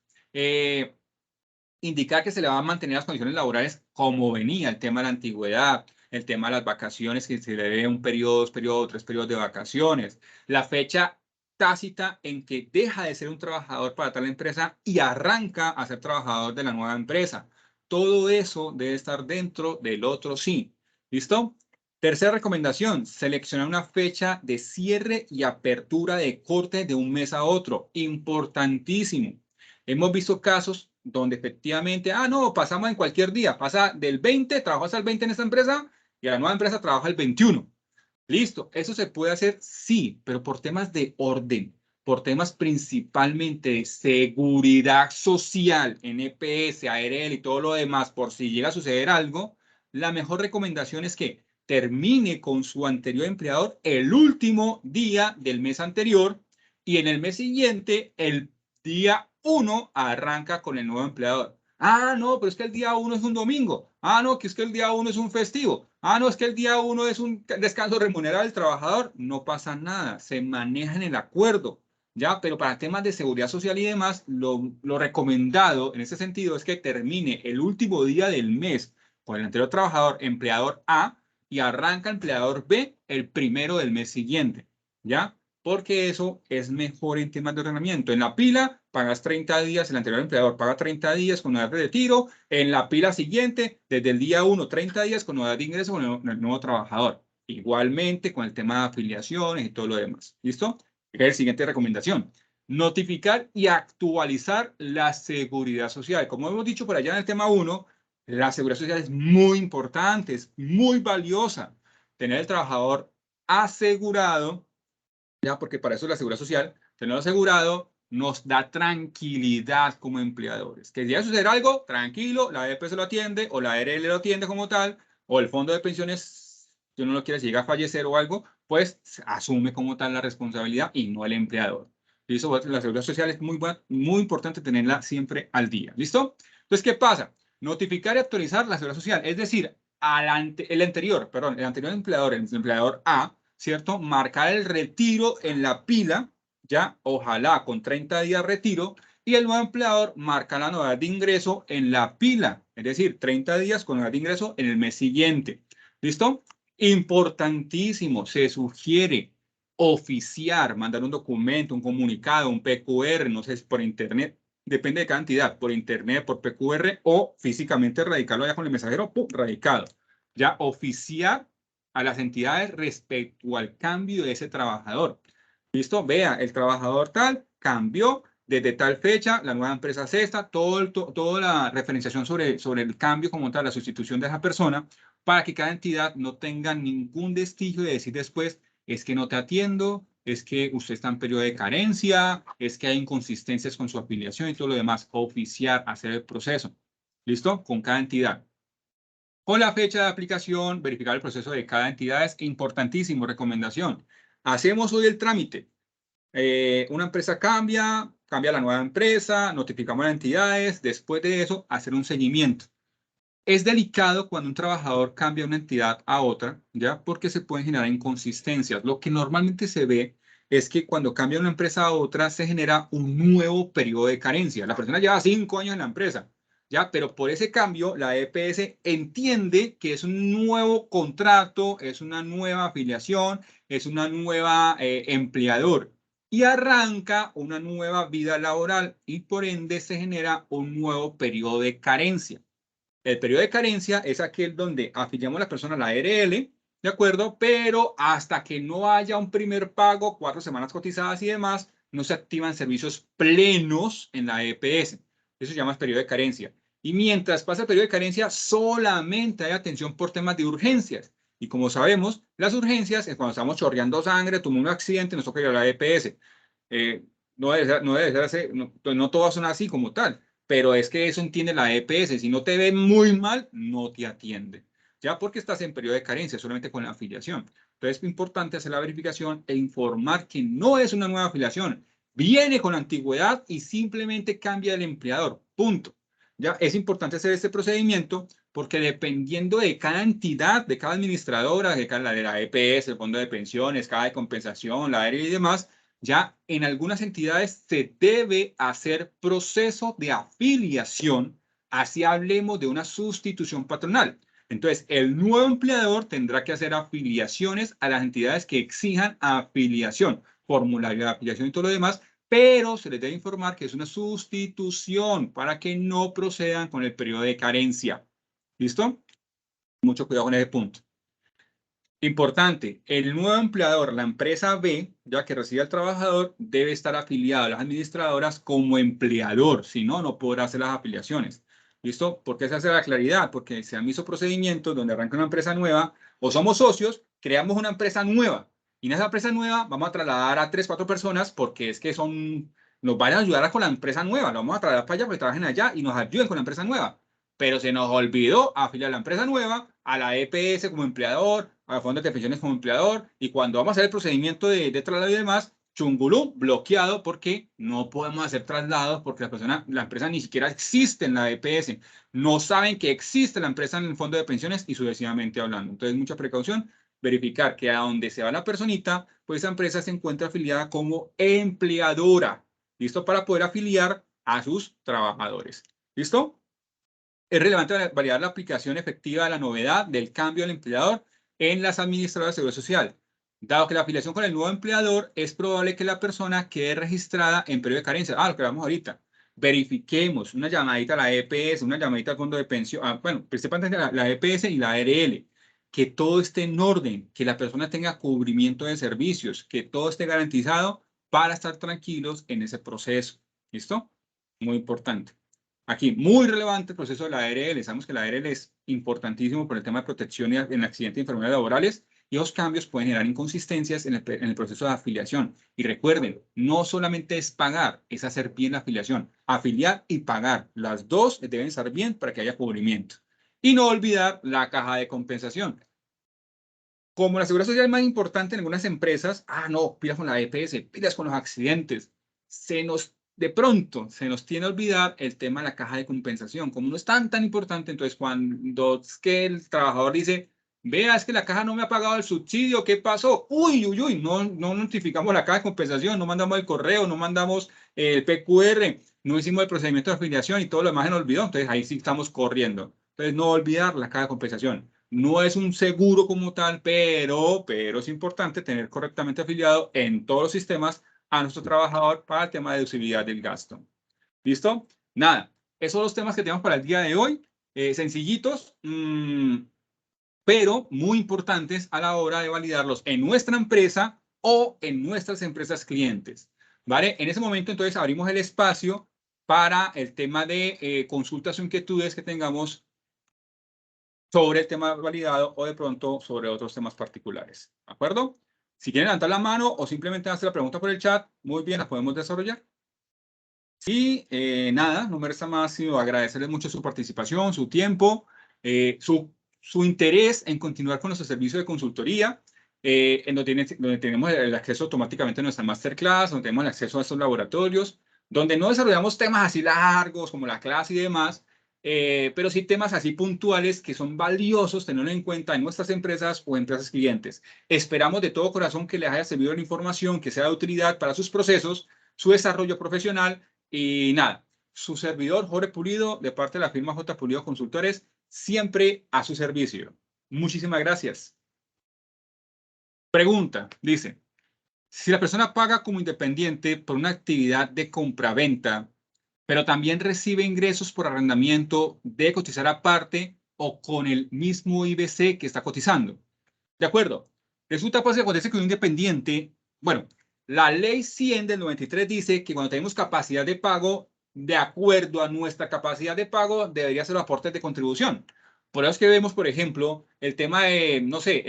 Indicar que se le van a mantener las condiciones laborales como venía, el tema de la antigüedad, el tema de las vacaciones, que se le dé un periodo, 2 periodos, 3 periodos de vacaciones, la fecha tácita en que deja de ser un trabajador para tal empresa y arranca a ser trabajador de la nueva empresa. Todo eso debe estar dentro del otro sí. ¿Listo? Tercera recomendación, seleccionar una fecha de cierre y apertura de corte de un mes a otro. Importantísimo. Hemos visto casos donde efectivamente, no, pasamos en cualquier día, pasa del 20, trabajo hasta el 20 en esta empresa y a la nueva empresa trabaja el 21. Listo, eso se puede hacer, sí, pero por temas de orden, por temas principalmente de seguridad social, NPS, ARL y todo lo demás, por si llega a suceder algo, la mejor recomendación es que termine con su anterior empleador el último día del mes anterior y en el mes siguiente, el día 1 arranca con el nuevo empleador. No, pero es que el día 1 es un domingo. No, que es que el día 1 es un festivo. No, es que el día 1 es un descanso remunerado del trabajador. No pasa nada, se maneja en el acuerdo. ¿ya? Pero para temas de seguridad social y demás, lo recomendado en ese sentido es que termine el último día del mes con el anterior trabajador, empleador A, y arranca empleador B el primero del mes siguiente, ¿ya? Porque eso es mejor en temas de ordenamiento. En la pila pagas 30 días, el anterior empleador paga 30 días con edad de retiro, en la pila siguiente, desde el día 1, 30 días con edad de ingreso con el nuevo trabajador. Igualmente con el tema de afiliaciones y todo lo demás. ¿Listo? Es la siguiente recomendación. Notificar y actualizar la seguridad social. Como hemos dicho por allá en el tema 1, la seguridad social es muy importante, es muy valiosa. Tener el trabajador asegurado, ya, porque para eso es la seguridad social, tenerlo asegurado nos da tranquilidad como empleadores. Que si va a suceder algo, tranquilo, la EPS lo atiende, o la ARL lo atiende como tal, o el fondo de pensiones, si uno no quiere, si llega a fallecer o algo, pues asume como tal la responsabilidad y no el empleador. ¿Listo? La seguridad social es muy importante tenerla siempre al día. ¿Listo? Entonces, ¿qué pasa? Notificar y actualizar la seguridad social, es decir, el anterior empleador, el empleador A, ¿cierto? Marcar el retiro en la pila, ya, ojalá con 30 días retiro, y el nuevo empleador marca la novedad de ingreso en la pila, es decir, 30 días con novedad de ingreso en el mes siguiente. ¿Listo? Importantísimo, se sugiere oficiar, mandar un documento, un comunicado, un PQR, no sé, por internet, depende de cada entidad, por internet, por PQR o físicamente radicarlo allá con el mensajero, ¡pum!, radicado. Ya oficiar a las entidades respecto al cambio de ese trabajador. ¿Listo? Vea, el trabajador tal cambió desde tal fecha, la nueva empresa es esta, toda la referenciación sobre el cambio como tal, la sustitución de esa persona, para que cada entidad no tenga ningún vestigio de decir después, es que no te atiendo, es que usted está en periodo de carencia, es que hay inconsistencias con su afiliación y todo lo demás. Oficiar, hacer el proceso. ¿Listo? Con cada entidad. Con la fecha de aplicación, verificar el proceso de cada entidad es importantísimo. Recomendación. Hacemos hoy el trámite. Una empresa cambia la nueva empresa, notificamos a las entidades. Después de eso, hacer un seguimiento. Es delicado cuando un trabajador cambia de una entidad a otra, ¿ya? Porque se pueden generar inconsistencias. Lo que normalmente se ve es que cuando cambia de una empresa a otra se genera un nuevo periodo de carencia. La persona lleva 5 años en la empresa, ¿ya? Pero por ese cambio, la EPS entiende que es un nuevo contrato, es una nueva afiliación, es una nueva empleador y arranca una nueva vida laboral y por ende se genera un nuevo periodo de carencia. El periodo de carencia es aquel donde afiliamos a la persona a la ARL, ¿de acuerdo? Pero hasta que no haya un primer pago, 4 semanas cotizadas y demás, no se activan servicios plenos en la EPS. Eso se llama periodo de carencia. Y mientras pasa el periodo de carencia, solamente hay atención por temas de urgencias. Y como sabemos, las urgencias es cuando estamos chorreando sangre, tuvo un accidente, nos toca ir a la EPS. No todas son así como tal, pero es que eso entiende la EPS. Si no te ve muy mal, no te atiende. Ya porque estás en periodo de carencia, solamente con la afiliación. Entonces es importante hacer la verificación e informar que no es una nueva afiliación. Viene con antigüedad y simplemente cambia el empleador. Punto. Ya es importante hacer este procedimiento porque dependiendo de cada entidad, de cada administradora, de la EPS, el fondo de pensiones, cada de compensación, la ARL y demás, ya en algunas entidades se debe hacer proceso de afiliación, así hablemos de una sustitución patronal. Entonces, el nuevo empleador tendrá que hacer afiliaciones a las entidades que exijan afiliación, formulario de afiliación y todo lo demás, pero se les debe informar que es una sustitución para que no procedan con el periodo de carencia. ¿Listo? Mucho cuidado con ese punto. Importante, el nuevo empleador, la empresa B, ya que recibe al trabajador, debe estar afiliado a las administradoras como empleador, si no, no podrá hacer las afiliaciones. ¿Listo? ¿Por qué se hace la claridad? Porque se han visto procedimientos donde arranca una empresa nueva, o somos socios, creamos una empresa nueva, y en esa empresa nueva vamos a trasladar a 3, 4 personas porque es que nos van a ayudar con la empresa nueva, lo vamos a trasladar para allá porque trabajen allá y nos ayuden con la empresa nueva. Pero se nos olvidó afiliar a la empresa nueva, a la EPS como empleador, a fondos de pensiones como empleador, y cuando vamos a hacer el procedimiento de traslado y demás, chungulú, bloqueado porque no podemos hacer traslados porque la empresa ni siquiera existe en la EPS. No saben que existe la empresa en el fondo de pensiones y sucesivamente hablando. Entonces, mucha precaución verificar que a donde se va la personita, pues esa empresa se encuentra afiliada como empleadora. ¿Listo? Para poder afiliar a sus trabajadores. ¿Listo? Es relevante validar la aplicación efectiva de la novedad del cambio del empleador en las administradoras de Seguridad Social. Dado que la afiliación con el nuevo empleador, es probable que la persona quede registrada en periodo de carencia. Lo que vamos ahorita. Verifiquemos una llamadita a la EPS, una llamadita al fondo de pensión. Bueno, principalmente la EPS y la ARL. Que todo esté en orden, que la persona tenga cubrimiento de servicios, que todo esté garantizado para estar tranquilos en ese proceso. ¿Listo? Muy importante. Aquí, muy relevante el proceso de la ARL. Sabemos que la ARL es importantísimo por el tema de protección en accidentes y enfermedades laborales, y los cambios pueden generar inconsistencias en el proceso de afiliación. Y recuerden, no solamente es pagar, es hacer bien la afiliación. Afiliar y pagar, las dos deben estar bien para que haya cubrimiento. Y no olvidar la caja de compensación. Como la seguridad social es más importante en algunas empresas, no, pilas con la EPS, pilas con los accidentes. De pronto se nos tiene que olvidar el tema de la caja de compensación. Como no es tan importante, entonces cuando es que el trabajador dice, vea, es que la caja no me ha pagado el subsidio, ¿qué pasó? Uy, no notificamos la caja de compensación, no mandamos el correo, no mandamos el PQR, no hicimos el procedimiento de afiliación y todo lo demás se nos olvidó. Entonces ahí sí estamos corriendo. Entonces no olvidar la caja de compensación. No es un seguro como tal, pero es importante tener correctamente afiliado en todos los sistemas a nuestro trabajador para el tema de deducibilidad del gasto. ¿Listo? Nada, esos son los temas que tenemos para el día de hoy. Sencillitos, pero muy importantes a la hora de validarlos en nuestra empresa o en nuestras empresas clientes. ¿Vale? En ese momento, entonces, abrimos el espacio para el tema de consultas o inquietudes que tengamos sobre el tema validado o de pronto sobre otros temas particulares. ¿De acuerdo? Si quieren levantar la mano o simplemente hacer la pregunta por el chat, muy bien, la podemos desarrollar. Y nada, no me resta más sino agradecerles mucho su participación, su tiempo, su interés en continuar con nuestro servicio de consultoría, en donde tenemos el acceso automáticamente a nuestra masterclass, donde tenemos el acceso a estos laboratorios, donde no desarrollamos temas así largos como la clase y demás, pero sí temas así puntuales que son valiosos tenerlo en cuenta en nuestras empresas o empresas clientes. Esperamos de todo corazón que les haya servido la información, que sea de utilidad para sus procesos, su desarrollo profesional. Y nada, su servidor Jorge Pulido, de parte de la firma J. Pulido Consultores, siempre a su servicio. Muchísimas gracias. Pregunta, dice, si la persona paga como independiente por una actividad de compraventa, pero también recibe ingresos por arrendamiento, ¿debe cotizar aparte o con el mismo IBC que está cotizando? De acuerdo. Resulta pues que acontece que un independiente, bueno, la ley 100 del 93 dice que cuando tenemos capacidad de pago, de acuerdo a nuestra capacidad de pago, debería ser los aportes de contribución. Por eso es que vemos, por ejemplo, el tema de, no sé,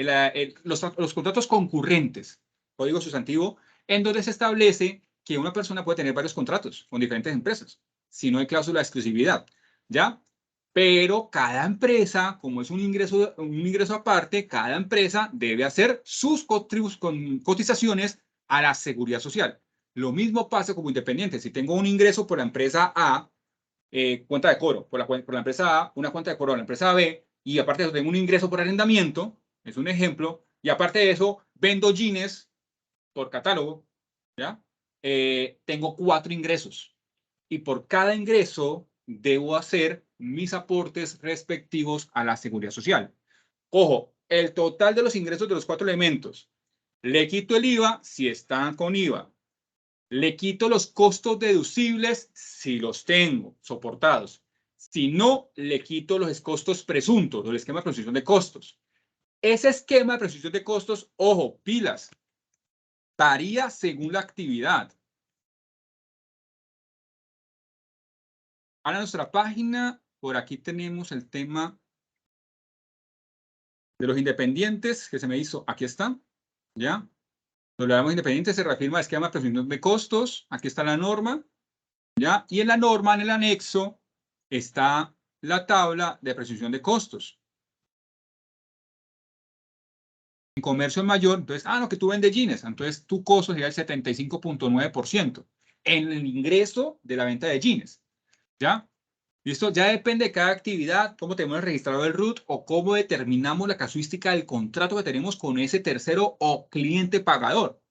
los contratos concurrentes, código sustantivo, en donde se establece que una persona puede tener varios contratos con diferentes empresas, si no hay cláusula de exclusividad, ¿ya? Pero cada empresa, como es un ingreso aparte, cada empresa debe hacer sus cotizaciones a la seguridad social. Lo mismo pasa como independiente. Si tengo un ingreso por la empresa A, cuenta de cobro, por la empresa A, una cuenta de cobro a la empresa B, y aparte de eso tengo un ingreso por arrendamiento, es un ejemplo, y aparte de eso vendo jeans por catálogo, ¿ya? Tengo 4 ingresos. Y por cada ingreso debo hacer mis aportes respectivos a la seguridad social. Ojo, el total de los ingresos de los 4 elementos. Le quito el IVA si están con IVA. Le quito los costos deducibles si los tengo soportados. Si no, le quito los costos presuntos, el esquema de presunción de costos. Ese esquema de presunción de costos, ojo, pilas, varía según la actividad. A nuestra página, por aquí tenemos el tema de los independientes que se me hizo. Aquí está, ¿ya? Los damos independientes, se reafirma el esquema de presunción de costos. Aquí está la norma, ¿ya? Y en la norma, en el anexo, está la tabla de presunción de costos. En comercio mayor, entonces, no, que tú vendes jeans, entonces tu costo sería el 75.9% en el ingreso de la venta de jeans, ¿ya? ¿Listo? Ya depende de cada actividad, cómo tenemos registrado el RUT o cómo determinamos la casuística del contrato que tenemos con ese tercero o cliente pagador.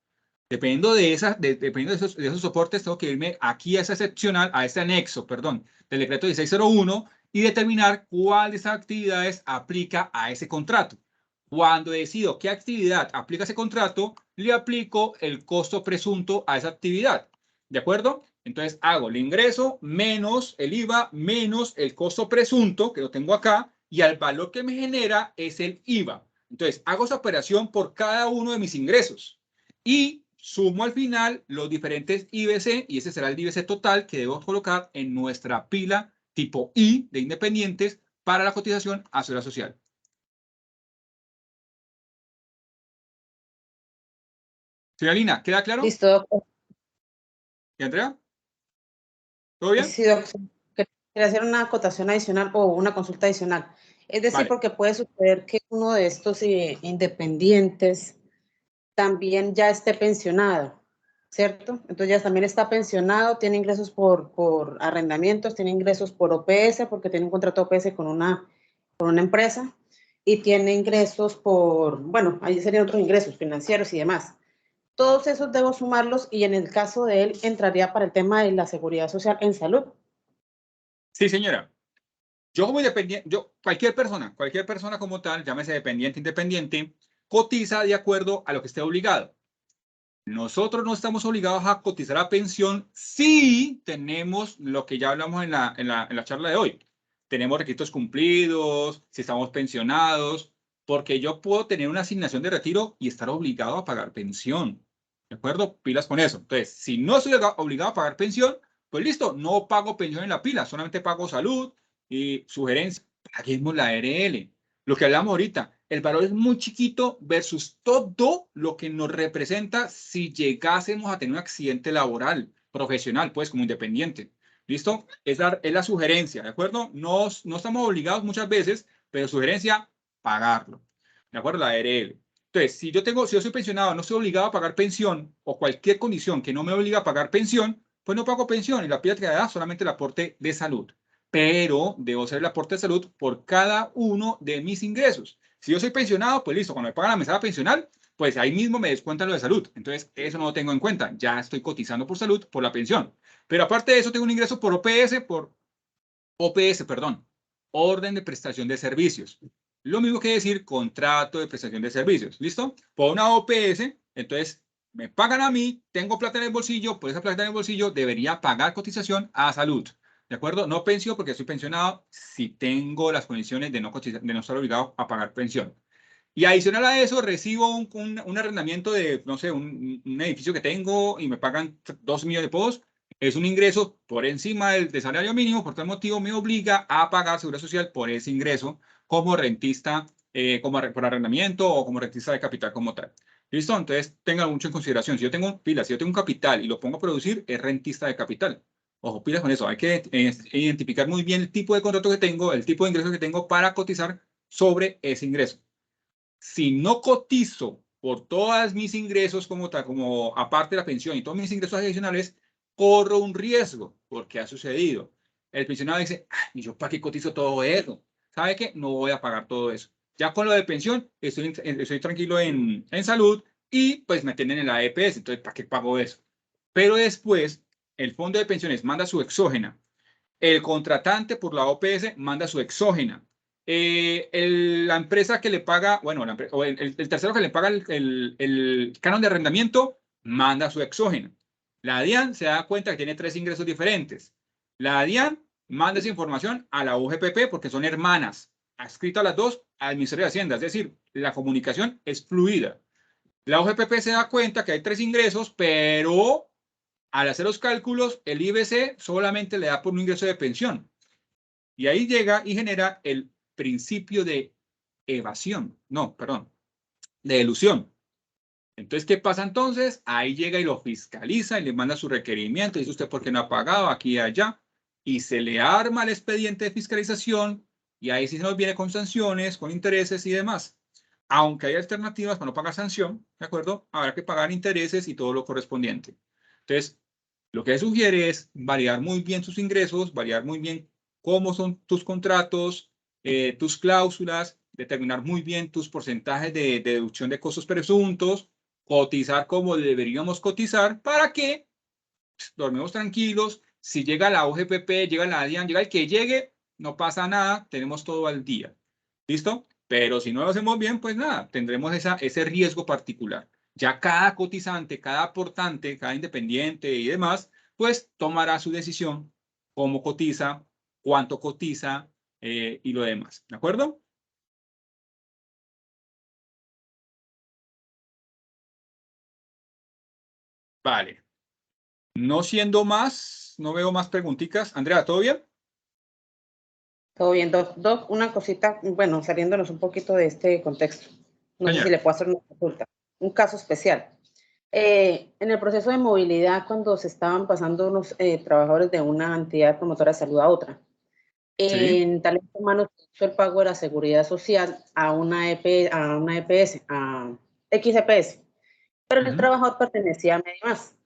Dependiendo dependiendo de esos soportes, tengo que irme aquí a esa seccional, a ese anexo, perdón, del decreto 1601 y determinar cuál de esas actividades aplica a ese contrato. Cuando decido qué actividad aplica ese contrato, le aplico el costo presunto a esa actividad. ¿De acuerdo? Entonces hago el ingreso menos el IVA menos el costo presunto, que lo tengo acá, y al valor que me genera es el IVA. Entonces hago esa operación por cada uno de mis ingresos y sumo al final los diferentes IBC y ese será el IBC total que debo colocar en nuestra pila tipo I de independientes para la cotización a Seguridad Social. Señora Lina, ¿queda claro? Listo, doctor. ¿Y Andrea? ¿Todo bien? Sí, doctor. Quería hacer una acotación adicional o una consulta adicional. Es decir, Vale. porque puede suceder que uno de estos independientes también ya esté pensionado, ¿cierto? Entonces ya también está pensionado, tiene ingresos por arrendamientos, tiene ingresos por OPS, porque tiene un contrato OPS con una empresa, y tiene ingresos bueno, ahí serían otros ingresos financieros y demás. Todos esos debo sumarlos y en el caso de él entraría para el tema de la seguridad social en salud. Sí, señora. Yo como independiente, cualquier persona como tal, llámese dependiente, independiente, cotiza de acuerdo a lo que esté obligado. Nosotros no estamos obligados a cotizar a pensión si tenemos lo que ya hablamos en la charla de hoy. Tenemos requisitos cumplidos, si estamos pensionados, porque yo puedo tener una asignación de retiro y estar obligado a pagar pensión. ¿De acuerdo? Pilas con eso. Entonces, si no estoy obligado a pagar pensión, pues listo, no pago pensión en la pila, solamente pago salud y sugerencia, paguemos la ARL. Lo que hablamos ahorita, el valor es muy chiquito versus todo lo que nos representa si llegásemos a tener un accidente laboral, profesional, pues como independiente. ¿Listo? Es la sugerencia, ¿de acuerdo? No estamos obligados muchas veces, pero sugerencia, pagarlo. ¿De acuerdo? La ARL. Entonces, si yo soy pensionado, no estoy obligado a pagar pensión o cualquier condición que no me obliga a pagar pensión, pues no pago pensión y la pila te da solamente el aporte de salud. Pero debo hacer el aporte de salud por cada uno de mis ingresos. Si yo soy pensionado, pues listo, cuando me pagan la mesada pensional, pues ahí mismo me descuentan lo de salud. Entonces, eso no lo tengo en cuenta. Ya estoy cotizando por salud, por la pensión. Pero aparte de eso, tengo un ingreso por OPS, perdón, orden de prestación de servicios. Lo mismo que decir contrato de prestación de servicios. ¿Listo? Por una OPS, entonces me pagan a mí, tengo plata en el bolsillo, por esa plata en el bolsillo debería pagar cotización a salud. ¿De acuerdo? No pensión porque estoy pensionado si tengo las condiciones de no estar obligado a pagar pensión. Y adicional a eso, recibo un arrendamiento de, no sé, un edificio que tengo y me pagan 2 millones de pesos. Es un ingreso por encima del salario mínimo, por tal motivo me obliga a pagar seguridad social por ese ingreso como rentista, por arrendamiento o como rentista de capital como tal. ¿Listo? Entonces, tengan mucho en consideración. Si yo tengo un capital y lo pongo a producir, es rentista de capital. Ojo, pilas con eso. Hay que identificar muy bien el tipo de contrato que tengo, el tipo de ingreso que tengo para cotizar sobre ese ingreso. Si no cotizo por todos mis ingresos como tal, como aparte de la pensión y todos mis ingresos adicionales, corro un riesgo, porque ha sucedido. El pensionado dice, ¿y yo para qué cotizo todo eso? ¿Sabe qué? No voy a pagar todo eso. Ya con lo de pensión, estoy tranquilo en salud y pues me tienen en la EPS, entonces ¿para qué pago eso? Pero después, el fondo de pensiones manda su exógena. El contratante por la OPS manda su exógena. La empresa que le paga, bueno, o el tercero que le paga el canon de arrendamiento manda su exógena. La DIAN se da cuenta que tiene 3 ingresos diferentes. La DIAN manda esa información a la UGPP porque son hermanas, adscritas las dos al Ministerio de Hacienda, es decir, la comunicación es fluida. La UGPP se da cuenta que hay 3 ingresos, pero al hacer los cálculos, el IBC solamente le da por un ingreso de pensión. Y ahí llega y genera el principio de evasión. No, perdón, de elusión. Entonces, ¿qué pasa entonces? Ahí llega y lo fiscaliza y le manda su requerimiento. Dice usted, ¿por qué no ha pagado aquí y allá? Y se le arma el expediente de fiscalización y ahí sí se nos viene con sanciones, con intereses y demás. Aunque hay alternativas para no pagar sanción, ¿de acuerdo? Habrá que pagar intereses y todo lo correspondiente. Entonces, lo que sugiere es variar muy bien sus ingresos, variar muy bien cómo son tus contratos, tus cláusulas, determinar muy bien tus porcentajes de deducción de costos presuntos, cotizar como deberíamos cotizar para que dormimos tranquilos. Si llega la OGPP, llega la DIAN, llega el que llegue, no pasa nada, tenemos todo al día. ¿Listo? Pero si no lo hacemos bien, pues nada, tendremos ese riesgo particular. Ya cada cotizante, cada aportante, cada independiente y demás, pues tomará su decisión, cómo cotiza, cuánto cotiza y lo demás. ¿De acuerdo? Vale. No siendo más, no veo más preguntitas. Andrea, ¿todo bien? Todo bien, Doc, una cosita, bueno, saliéndonos un poquito de este contexto. No sé si Señor. le puedo hacer una consulta. Un caso especial. En el proceso de movilidad, cuando se estaban pasando unos trabajadores de una entidad promotora de salud a otra, Sí. en talento humano se hizo el pago de la seguridad social a una EPS, a XEPS, pero el Ujú. trabajador pertenecía a Medimás.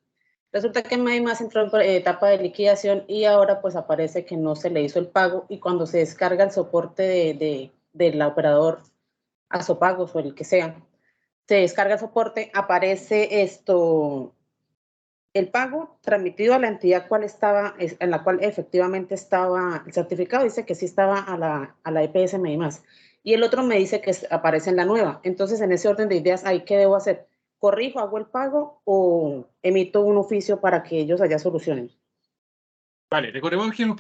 Resulta que Medimás entró en etapa de liquidación y ahora pues aparece que no se le hizo el pago y cuando se descarga el soporte del operador a Sopagos o el que sea, se descarga el soporte, aparece el pago transmitido a la entidad en la cual efectivamente estaba el certificado, dice que sí estaba a la EPS Medimás. Y el otro me dice que aparece en la nueva. Entonces, en ese orden de ideas, ¿ahí qué debo hacer? ¿Corrijo, hago el pago o emito un oficio para que ellos allá solucionen? Vale, recordemos que los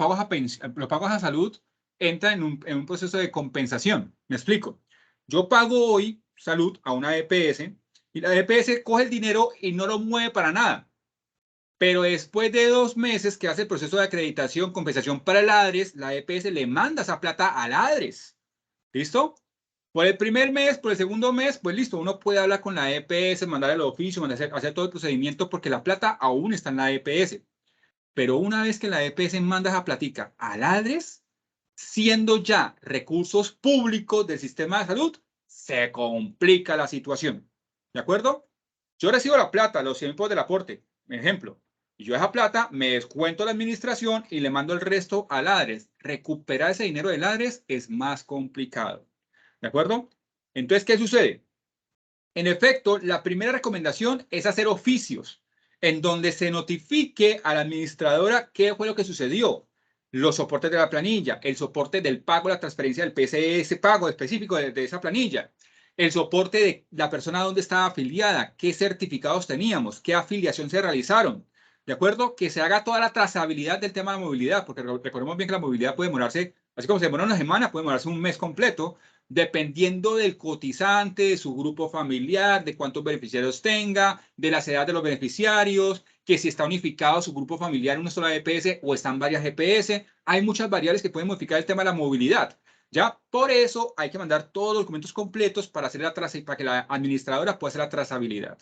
pagos a salud entran en un proceso de compensación. Me explico. Yo pago hoy salud a una EPS y la EPS coge el dinero y no lo mueve para nada. Pero después de 2 meses que hace el proceso de acreditación, compensación para el ADRES, la EPS le manda esa plata al ADRES. ¿Listo? Por el primer mes, por el segundo mes, pues listo, uno puede hablar con la EPS, mandar el oficio, hacer todo el procedimiento porque la plata aún está en la EPS. Pero una vez que la EPS manda esa platica al ADRES, siendo ya recursos públicos del sistema de salud, se complica la situación. ¿De acuerdo? Yo recibo la plata, los tiempos del aporte, ejemplo, y yo esa plata me descuento a la administración y le mando el resto al ADRES. Recuperar ese dinero del ADRES es más complicado. ¿De acuerdo? Entonces, ¿qué sucede? En efecto, la primera recomendación es hacer oficios en donde se notifique a la administradora qué fue lo que sucedió, los soportes de la planilla, el soporte del pago, la transferencia del PCS pago específico de esa planilla, el soporte de la persona donde estaba afiliada, qué certificados teníamos, qué afiliación se realizaron. ¿De acuerdo? Que se haga toda la trazabilidad del tema de movilidad, porque recordemos bien que la movilidad puede demorarse, así como se demora una semana, puede demorarse un mes completo, dependiendo del cotizante, de su grupo familiar, de cuántos beneficiarios tenga, de la edad de los beneficiarios, que si está unificado su grupo familiar en una sola EPS o están varias EPS. Hay muchas variables que pueden modificar el tema de la movilidad. ¿Ya? Por eso hay que mandar todos los documentos completos para que la administradora pueda hacer la trazabilidad.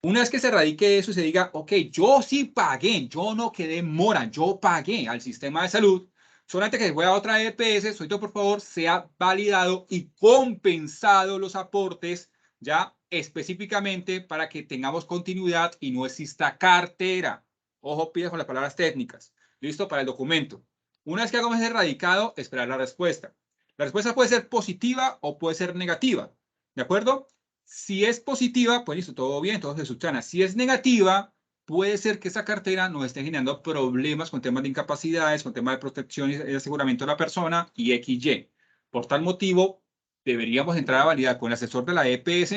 Una vez que se radique eso y se diga, ok, yo sí pagué, yo no quedé mora, yo pagué al sistema de salud, solamente que se fue a otra EPS, solicito por favor, sea validado y compensado los aportes, ya específicamente para que tengamos continuidad y no exista cartera. Ojo, pides con las palabras técnicas. Listo para el documento. Una vez que hagamos ese radicado, esperar la respuesta. La respuesta puede ser positiva o puede ser negativa. ¿De acuerdo? Si es positiva, pues listo, todo bien, todo se subsana. Si es negativa, puede ser que esa cartera nos esté generando problemas con temas de incapacidades, con temas de protección y aseguramiento de la persona y XY. Por tal motivo, deberíamos entrar a validar con el asesor de la EPS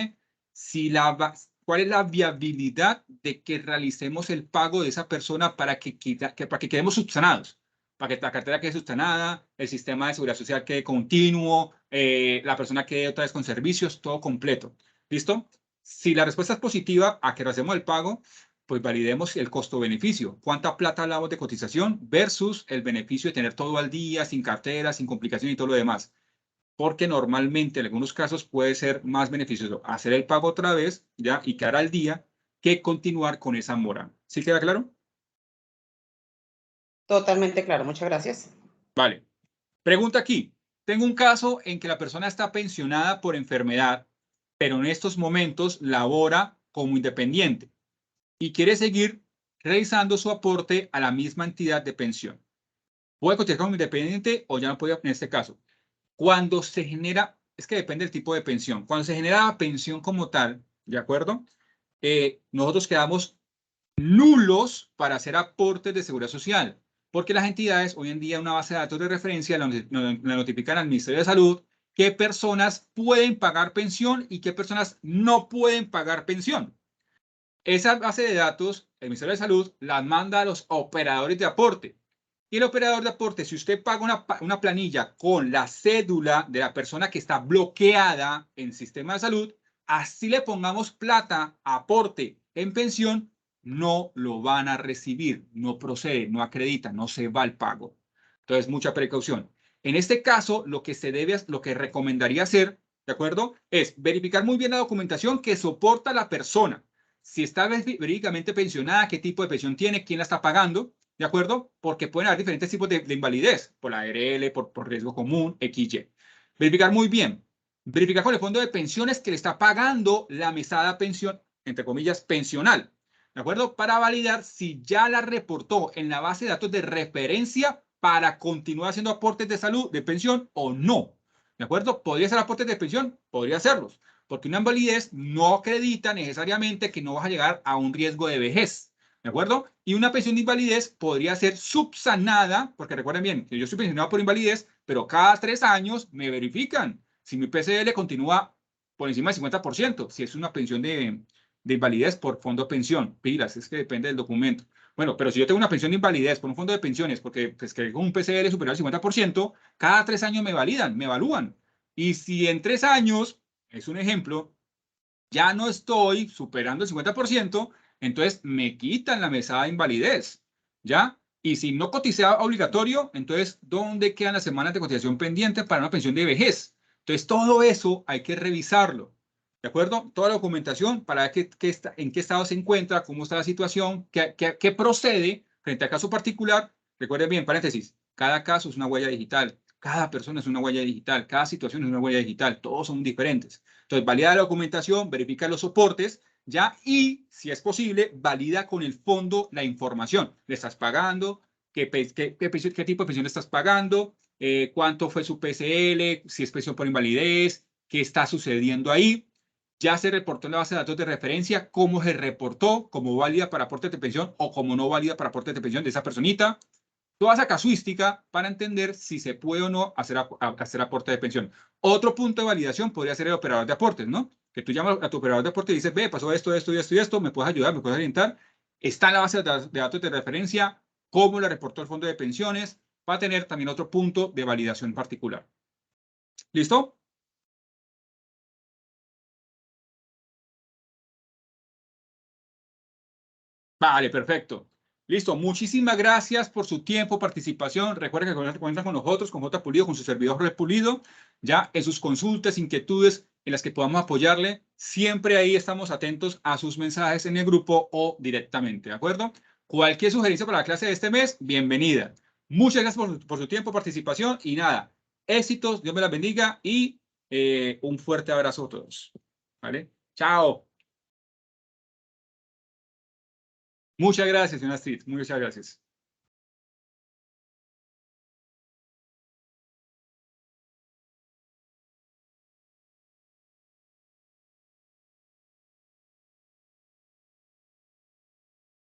cuál es la viabilidad de que realicemos el pago de esa persona para que quedemos subsanados, para que la cartera quede subsanada, el sistema de seguridad social quede continuo, la persona quede otra vez con servicios, todo completo. ¿Listo? Si la respuesta es positiva a que hacemos el pago, pues validemos el costo-beneficio. ¿Cuánta plata hablamos de cotización versus el beneficio de tener todo al día, sin cartera, sin complicación y todo lo demás? Porque normalmente en algunos casos puede ser más beneficioso hacer el pago otra vez, ¿ya? Y quedar al día que continuar con esa mora. ¿Sí queda claro? Totalmente claro, muchas gracias. Vale. Pregunta aquí. Tengo un caso en que la persona está pensionada por enfermedad, pero en estos momentos labora como independiente y quiere seguir realizando su aporte a la misma entidad de pensión. puede cotizar como independiente o ya no puede en este caso. Cuando se genera, es que depende del tipo de pensión. Cuando se genera la pensión como tal, ¿de acuerdo? Nosotros quedamos nulos para hacer aportes de seguridad social, porque las entidades hoy en día una base de datos de referencia le notifican al Ministerio de Salud qué personas pueden pagar pensión y qué personas no pueden pagar pensión. Esa base de datos, el Ministerio de Salud las manda a los operadores de aporte. Y el operador de aporte, si usted paga una planilla con la cédula de la persona que está bloqueada en el sistema de salud, así le pongamos plata, aporte en pensión, no lo van a recibir, no procede, no acredita, no se va al pago. Entonces, mucha precaución. En este caso, lo que recomendaría hacer, ¿de acuerdo? Es verificar muy bien la documentación que soporta la persona. Si está verídicamente pensionada, qué tipo de pensión tiene, quién la está pagando, ¿de acuerdo? Porque pueden haber diferentes tipos de invalidez, por la ARL, por riesgo común, XY. Verificar muy bien. Verificar con el fondo de pensiones que le está pagando la mesada pensión, entre comillas, pensional, ¿de acuerdo? Para validar si ya la reportó en la base de datos de referencia para continuar haciendo aportes de salud, de pensión o no. ¿De acuerdo? ¿Podría ser aportes de pensión? Podría hacerlos, porque una invalidez no acredita necesariamente que no vas a llegar a un riesgo de vejez. ¿De acuerdo? Y una pensión de invalidez podría ser subsanada, porque recuerden bien que yo estoy pensionado por invalidez, pero cada 3 años me verifican si mi PCL continúa por encima del 50%, si es una pensión de invalidez por fondo de pensión. Pilas, es que depende del documento. Bueno, pero si yo tengo una pensión de invalidez por un fondo de pensiones, porque pues, que con un PCL superior al 50%, cada 3 años me validan, me evalúan. Y si en 3 años, es un ejemplo, ya no estoy superando el 50%, entonces me quitan la mesada de invalidez, ¿ya? Y si no coticé obligatorio, entonces, ¿dónde quedan las semanas de cotización pendientes para una pensión de vejez? Entonces, todo eso hay que revisarlo, ¿de acuerdo? Toda la documentación para ver en qué estado se encuentra, cómo está la situación, qué procede frente al caso particular. Recuerden bien, paréntesis, cada caso es una huella digital, cada persona es una huella digital, cada situación es una huella digital, todos son diferentes. Entonces, valida la documentación, verifica los soportes, ¿ya? Y, si es posible, valida con el fondo la información. ¿Le estás pagando? ¿Qué tipo de pensión le estás pagando? ¿Cuánto fue su PCL? Si es pensión por invalidez, ¿qué está sucediendo ahí? Ya se reportó en la base de datos de referencia, cómo se reportó, como válida para aporte de pensión o como no válida para aporte de pensión de esa personita. Toda esa casuística para entender si se puede o no hacer aporte de pensión. Otro punto de validación podría ser el operador de aportes, ¿no? Que tú llamas a tu operador de aportes y dices, ve, pasó esto, esto y esto y esto, ¿me puedes ayudar? ¿Me puedes orientar? Está en la base de datos de referencia, cómo le reportó el fondo de pensiones, va a tener también otro punto de validación particular. ¿Listo? Vale, perfecto. Listo, muchísimas gracias por su tiempo, participación. Recuerden que cuentan con nosotros, con J. Pulido, con su servidor Red Pulido, ya en sus consultas, inquietudes en las que podamos apoyarle. Siempre ahí estamos atentos a sus mensajes en el grupo o directamente, ¿de acuerdo? Cualquier sugerencia para la clase de este mes, bienvenida. Muchas gracias por su tiempo, participación y nada, éxitos, Dios me las bendiga y un fuerte abrazo a todos. ¿Vale? Chao. Muchas gracias, señora Street. Muchas gracias.